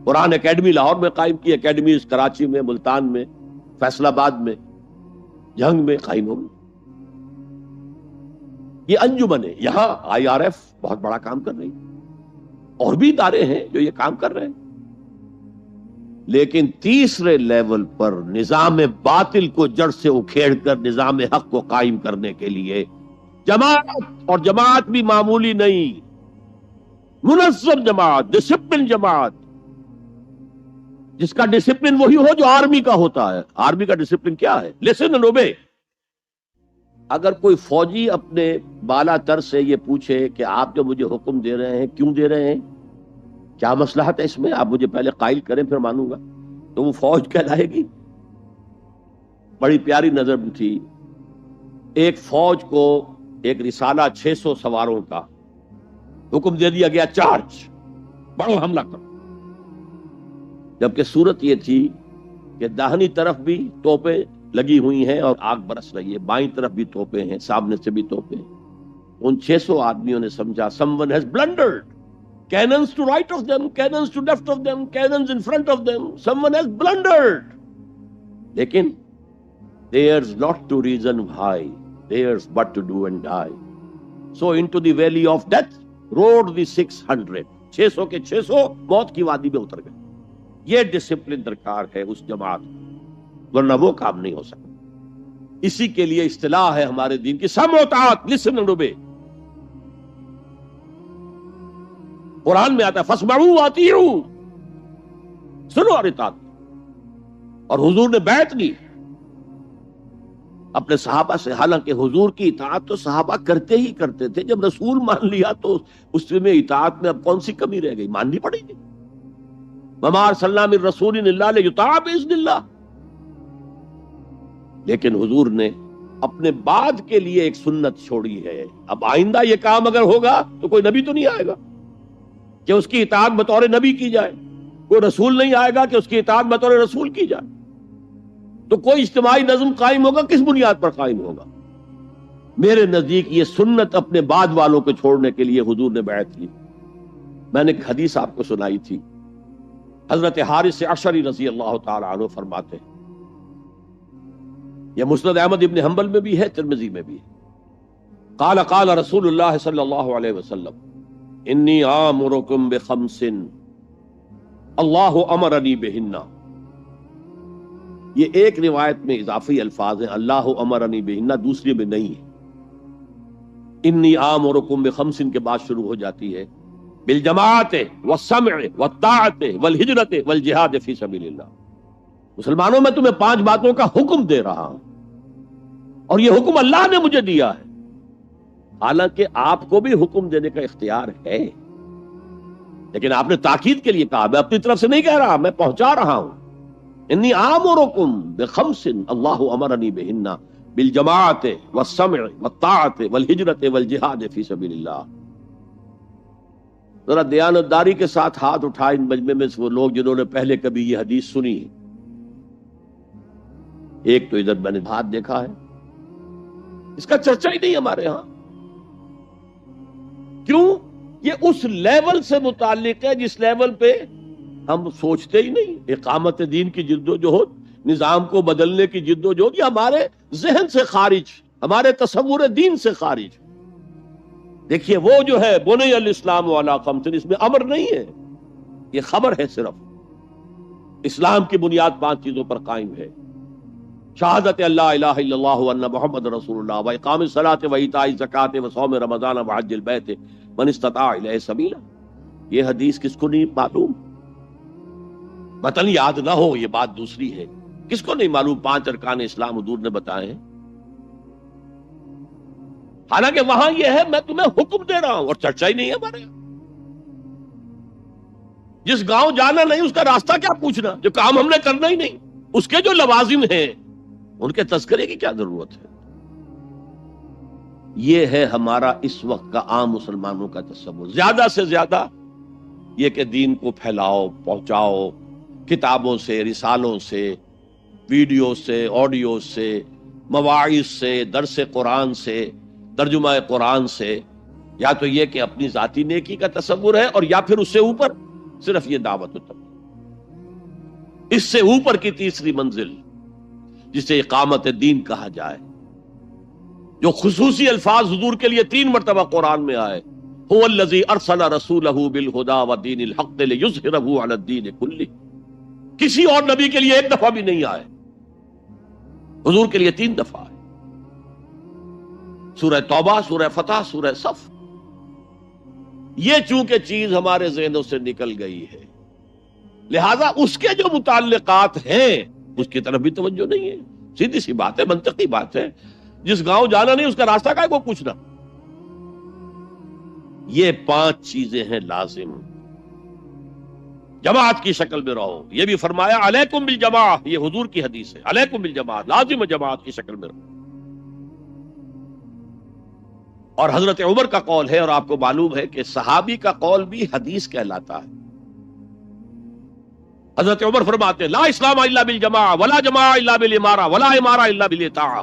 قرآن اکیڈمی لاہور میں قائم کی، اکیڈمیز کراچی میں، ملتان میں، فیصل آباد میں، جھنگ میں قائم ہو گئی. یہ انجمن ہے. یہاں IRF بہت بڑا کام کر رہی ہے، اور بھی ادارے ہیں جو یہ کام کر رہے ہیں. لیکن تیسرے لیول پر نظام باطل کو جڑ سے اکھیڑ کر نظام حق کو قائم کرنے کے لیے جماعت، اور جماعت بھی معمولی نہیں، منظم جماعت، ڈسپلن جماعت، جس کا ڈسپلن وہی ہو جو آرمی کا ہوتا ہے۔ آرمی کا ڈسپلن کیا ہے؟ Listen and obey. اگر کوئی فوجی اپنے بالا تر سے یہ پوچھے کہ آپ جو مجھے حکم دے رہے ہیں کیوں دے رہے ہیں، کیا مصلحت ہے اس میں، آپ مجھے پہلے قائل کریں پھر مانوں گا، تو وہ فوج کہلائے گی۔ بڑی پیاری نظر تھی، ایک فوج کو ایک رسالہ 600 سواروں کا، حکم دے دیا گیا چارج، بڑھو حملہ کرو، جبکہ صورت یہ تھی کہ داہنی طرف بھی توپیں لگی ہوئی ہیں اور آگ برس رہی ہے، بائیں طرف بھی توپیں ہیں، سامنے سے بھی توپیں ہیں۔ ان 600 آدمیوں نے سمجھا someone has blundered, cannons to right of them, cannons to left of them, cannons in front of them, someone has blundered. لیکن there's not to reason why, there's but to do and die. So into the valley of death rode the 600. 600 کے 600 موت کی وادی میں اتر گئے۔ یہ discipline درکار ہے اس جماعت، ورنہ وہ کام نہیں ہو سکتا۔ اسی کے لیے اصطلاح ہے ہمارے دین کی سمع و طاعت، لسن اینڈ اوبے۔ قرآن میں آتا ہے فاسمعوا واطیعوا، سنو اور اطاعت، اور حضور نے بیعت لی اپنے صحابہ سے۔ حالانکہ حضور کی اطاعت تو صحابہ کرتے ہی کرتے تھے، جب رسول مان لیا تو اس میں اطاعت میں اب کون سی کمی رہ گئی، ماننی پڑے گی۔ وما ارسلنا من رسول الا لیطاع باذن اللہ۔ لیکن حضور نے اپنے بعد کے لیے ایک سنت چھوڑی ہے، اب آئندہ یہ کام اگر ہوگا تو کوئی نبی تو نہیں آئے گا کہ اس کی اطاعت بطور نبی کی جائے، کوئی رسول نہیں آئے گا کہ اس کی اطاعت بطور رسول کی جائے، تو کوئی اجتماعی نظم قائم ہوگا، کس بنیاد پر قائم ہوگا؟ میرے نزدیک یہ سنت اپنے بعد والوں کو چھوڑنے کے لیے حضور نے بیعت کی۔ میں نے ایک حدیث آپ کو سنائی تھی، حضرت حارث عشری رضی اللہ تعالی عنہ فرماتے ہیں، یہ مسند احمد ابن حنبل میں بھی ہے، ترمذی میں بھی ہے، قال قال رسول اللہ صلی اللہ علیہ وسلم انی آمرکم بخمس اللہ امرنی بہن۔ یہ ایک روایت میں اضافی الفاظ ہیں، اللہ امرنی بہن، دوسری میں نہیں ہے۔ انی آمرکم بخمس کے بعد شروع ہو جاتی ہے بالجماعت والسمع والطاعت والہجرت والجہاد فی سبیل اللہ۔ مسلمانوں میں تمہیں 5 باتوں کا حکم دے رہا ہوں، اور یہ حکم اللہ نے مجھے دیا ہے۔ حالانکہ آپ کو بھی حکم دینے کا اختیار ہے، لیکن آپ نے تاکید کے لیے کہا، میں اپنی طرف سے نہیں کہہ رہا، میں پہنچا رہا ہوں۔ انی آمرکم بخمس اللہ امرنی بہن بالجماعت والسمع والطاعت والہجرت والجہاد فی سبیل اللہ۔ ذرا دیانتداری کے ساتھ ہاتھ اٹھائے ان مجمع میں سے وہ لوگ جنہوں نے پہلے کبھی یہ حدیث سنی ہے۔ ایک تو ادھر میں نے ہاتھ دیکھا ہے، اس کا چرچا ہی نہیں ہمارے ہاں۔ کیوں؟ یہ اس لیول سے متعلق ہے جس لیول پہ ہم سوچتے ہی نہیں۔ اقامت دین کی جد و جہد، نظام کو بدلنے کی جد و جہد، یہ ہمارے ذہن سے خارج، ہمارے تصور دین سے خارج۔ دیکھیے وہ جو ہے بنی الاسلام علی خمس، اس میں امر نہیں ہے، یہ خبر ہے صرف۔ اسلام کی بنیاد 5 چیزوں پر قائم ہے، شہادت اللہ الہ الا اللہ وان محمد رسول اللہ، واقام الصلاۃ وایتاء الزکوٰۃ وصوم رمضان وحج البیت من استطاع الیہ سبیلا۔ یہ حدیث کس کو نہیں معلوم؟ متن یاد نہ ہو یہ بات دوسری ہے، کس کو نہیں معلوم 5 ارکان اسلام حضور نے بتائے ہیں؟ حالانکہ وہاں یہ ہے میں تمہیں حکم دے رہا ہوں، اور چرچا ہی نہیں ہے ہمارے یہاں۔ جس گاؤں جانا نہیں اس کا راستہ کیا پوچھنا، جو کام ہم نے کرنا ہی نہیں، اس کے جو لوازم ہیں ان کے تذکرے کی کیا ضرورت ہے؟ یہ ہے ہمارا اس وقت کا عام مسلمانوں کا تصور۔ زیادہ سے زیادہ یہ کہ دین کو پھیلاؤ، پہنچاؤ، کتابوں سے، رسالوں سے، ویڈیو سے، آڈیو سے، مواعظ سے، درس قرآن سے، ترجمہ قرآن سے، یا تو یہ کہ اپنی ذاتی نیکی کا تصور ہے، اور یا پھر اس سے اوپر صرف یہ دعوت و تبلیغ۔ اس سے اوپر کی تیسری منزل جسے اقامت دین کہا جائے، جو خصوصی الفاظ حضور کے لیے 3 مرتبہ قرآن میں آئے، هو الذی ارسل رسولہ بالہدی ودین الحق لیظہرہ علی الدین کلہ۔ کسی اور نبی کے لیے 1 دفعہ بھی نہیں آئے، حضور کے لیے 3 دفعہ آئے، سورہ توبہ، سورہ فتح، سورہ صف۔ یہ چونکہ چیز ہمارے ذہنوں سے نکل گئی ہے، لہذا اس کے جو متعلقات ہیں اس کی طرف بھی توجہ نہیں ہے۔ سیدھی سی بات ہے، منطقی بات ہے، جس گاؤں جانا نہیں اس کا راستہ کا کو پوچھنا۔ یہ 5 چیزیں ہیں لازم، جماعت کی شکل میں رہو۔ یہ بھی فرمایا علیکم بالجماع، یہ حضور کی حدیث ہے، علیکم بالجماع، لازم جماعت کی شکل میں رہو۔ اور حضرت عمر کا قول ہے، اور آپ کو معلوم ہے کہ صحابی کا قول بھی حدیث کہلاتا ہے۔ حضرت عمر فرماتے ہیں لا اسلام الا بالجماع ولا جماع الا بالامارہ ولا امارہ الا بالاطاعہ،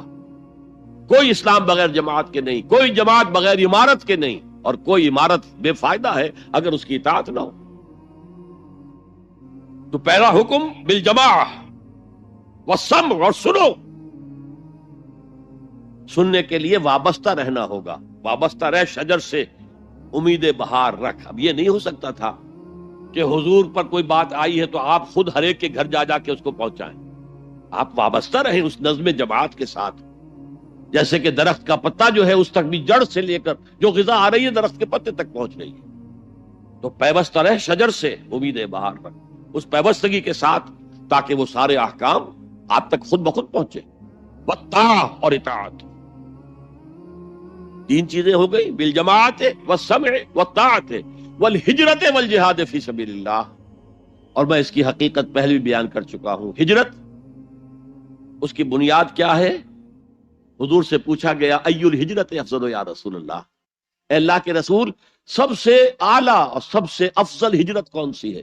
کوئی اسلام بغیر جماعت کے نہیں، کوئی جماعت بغیر عمارت کے نہیں، اور کوئی عمارت بے فائدہ ہے اگر اس کی اطاعت نہ ہو۔ تو پہلا حکم بالجماع والسمع، اور سنو، سننے کے لیے وابستہ رہنا ہوگا، وابستہ رہ شجر سے امید بہار رکھ۔ اب یہ نہیں ہو سکتا تھا کہ حضور پر کوئی بات آئی ہے تو آپ خود ہر ایک کے گھر جا جا کے اس کو پہنچائیں، آپ وابستہ رہیں اس نظم جماعت کے ساتھ۔ جیسے کہ درخت کا پتا جو ہے اس تک بھی جڑ سے لے کر جو غذا آ رہی ہے درخت کے پتے تک پہنچ رہی ہے، تو پیوستہ رہ شجر سے امید بہار رکھ، اس پیوستگی کے ساتھ، تاکہ وہ سارے احکام آپ تک خود بخود پہنچے۔ والطاعہ، اور اطاعت، 3 چیزیں ہو گئی، بالجماعت والسمع والطاعت والہجرت والجہاد فی سبیل اللہ۔ اور میں اس کی حقیقت پہلے بھی بیان کر چکا ہوں۔ ہجرت، اس کی بنیاد کیا ہے؟ حضور سے پوچھا گیا ای الہجرت افضل یا رسول اللہ، اے اللہ کے رسول سب سے اعلیٰ اور سب سے افضل ہجرت کون سی ہے؟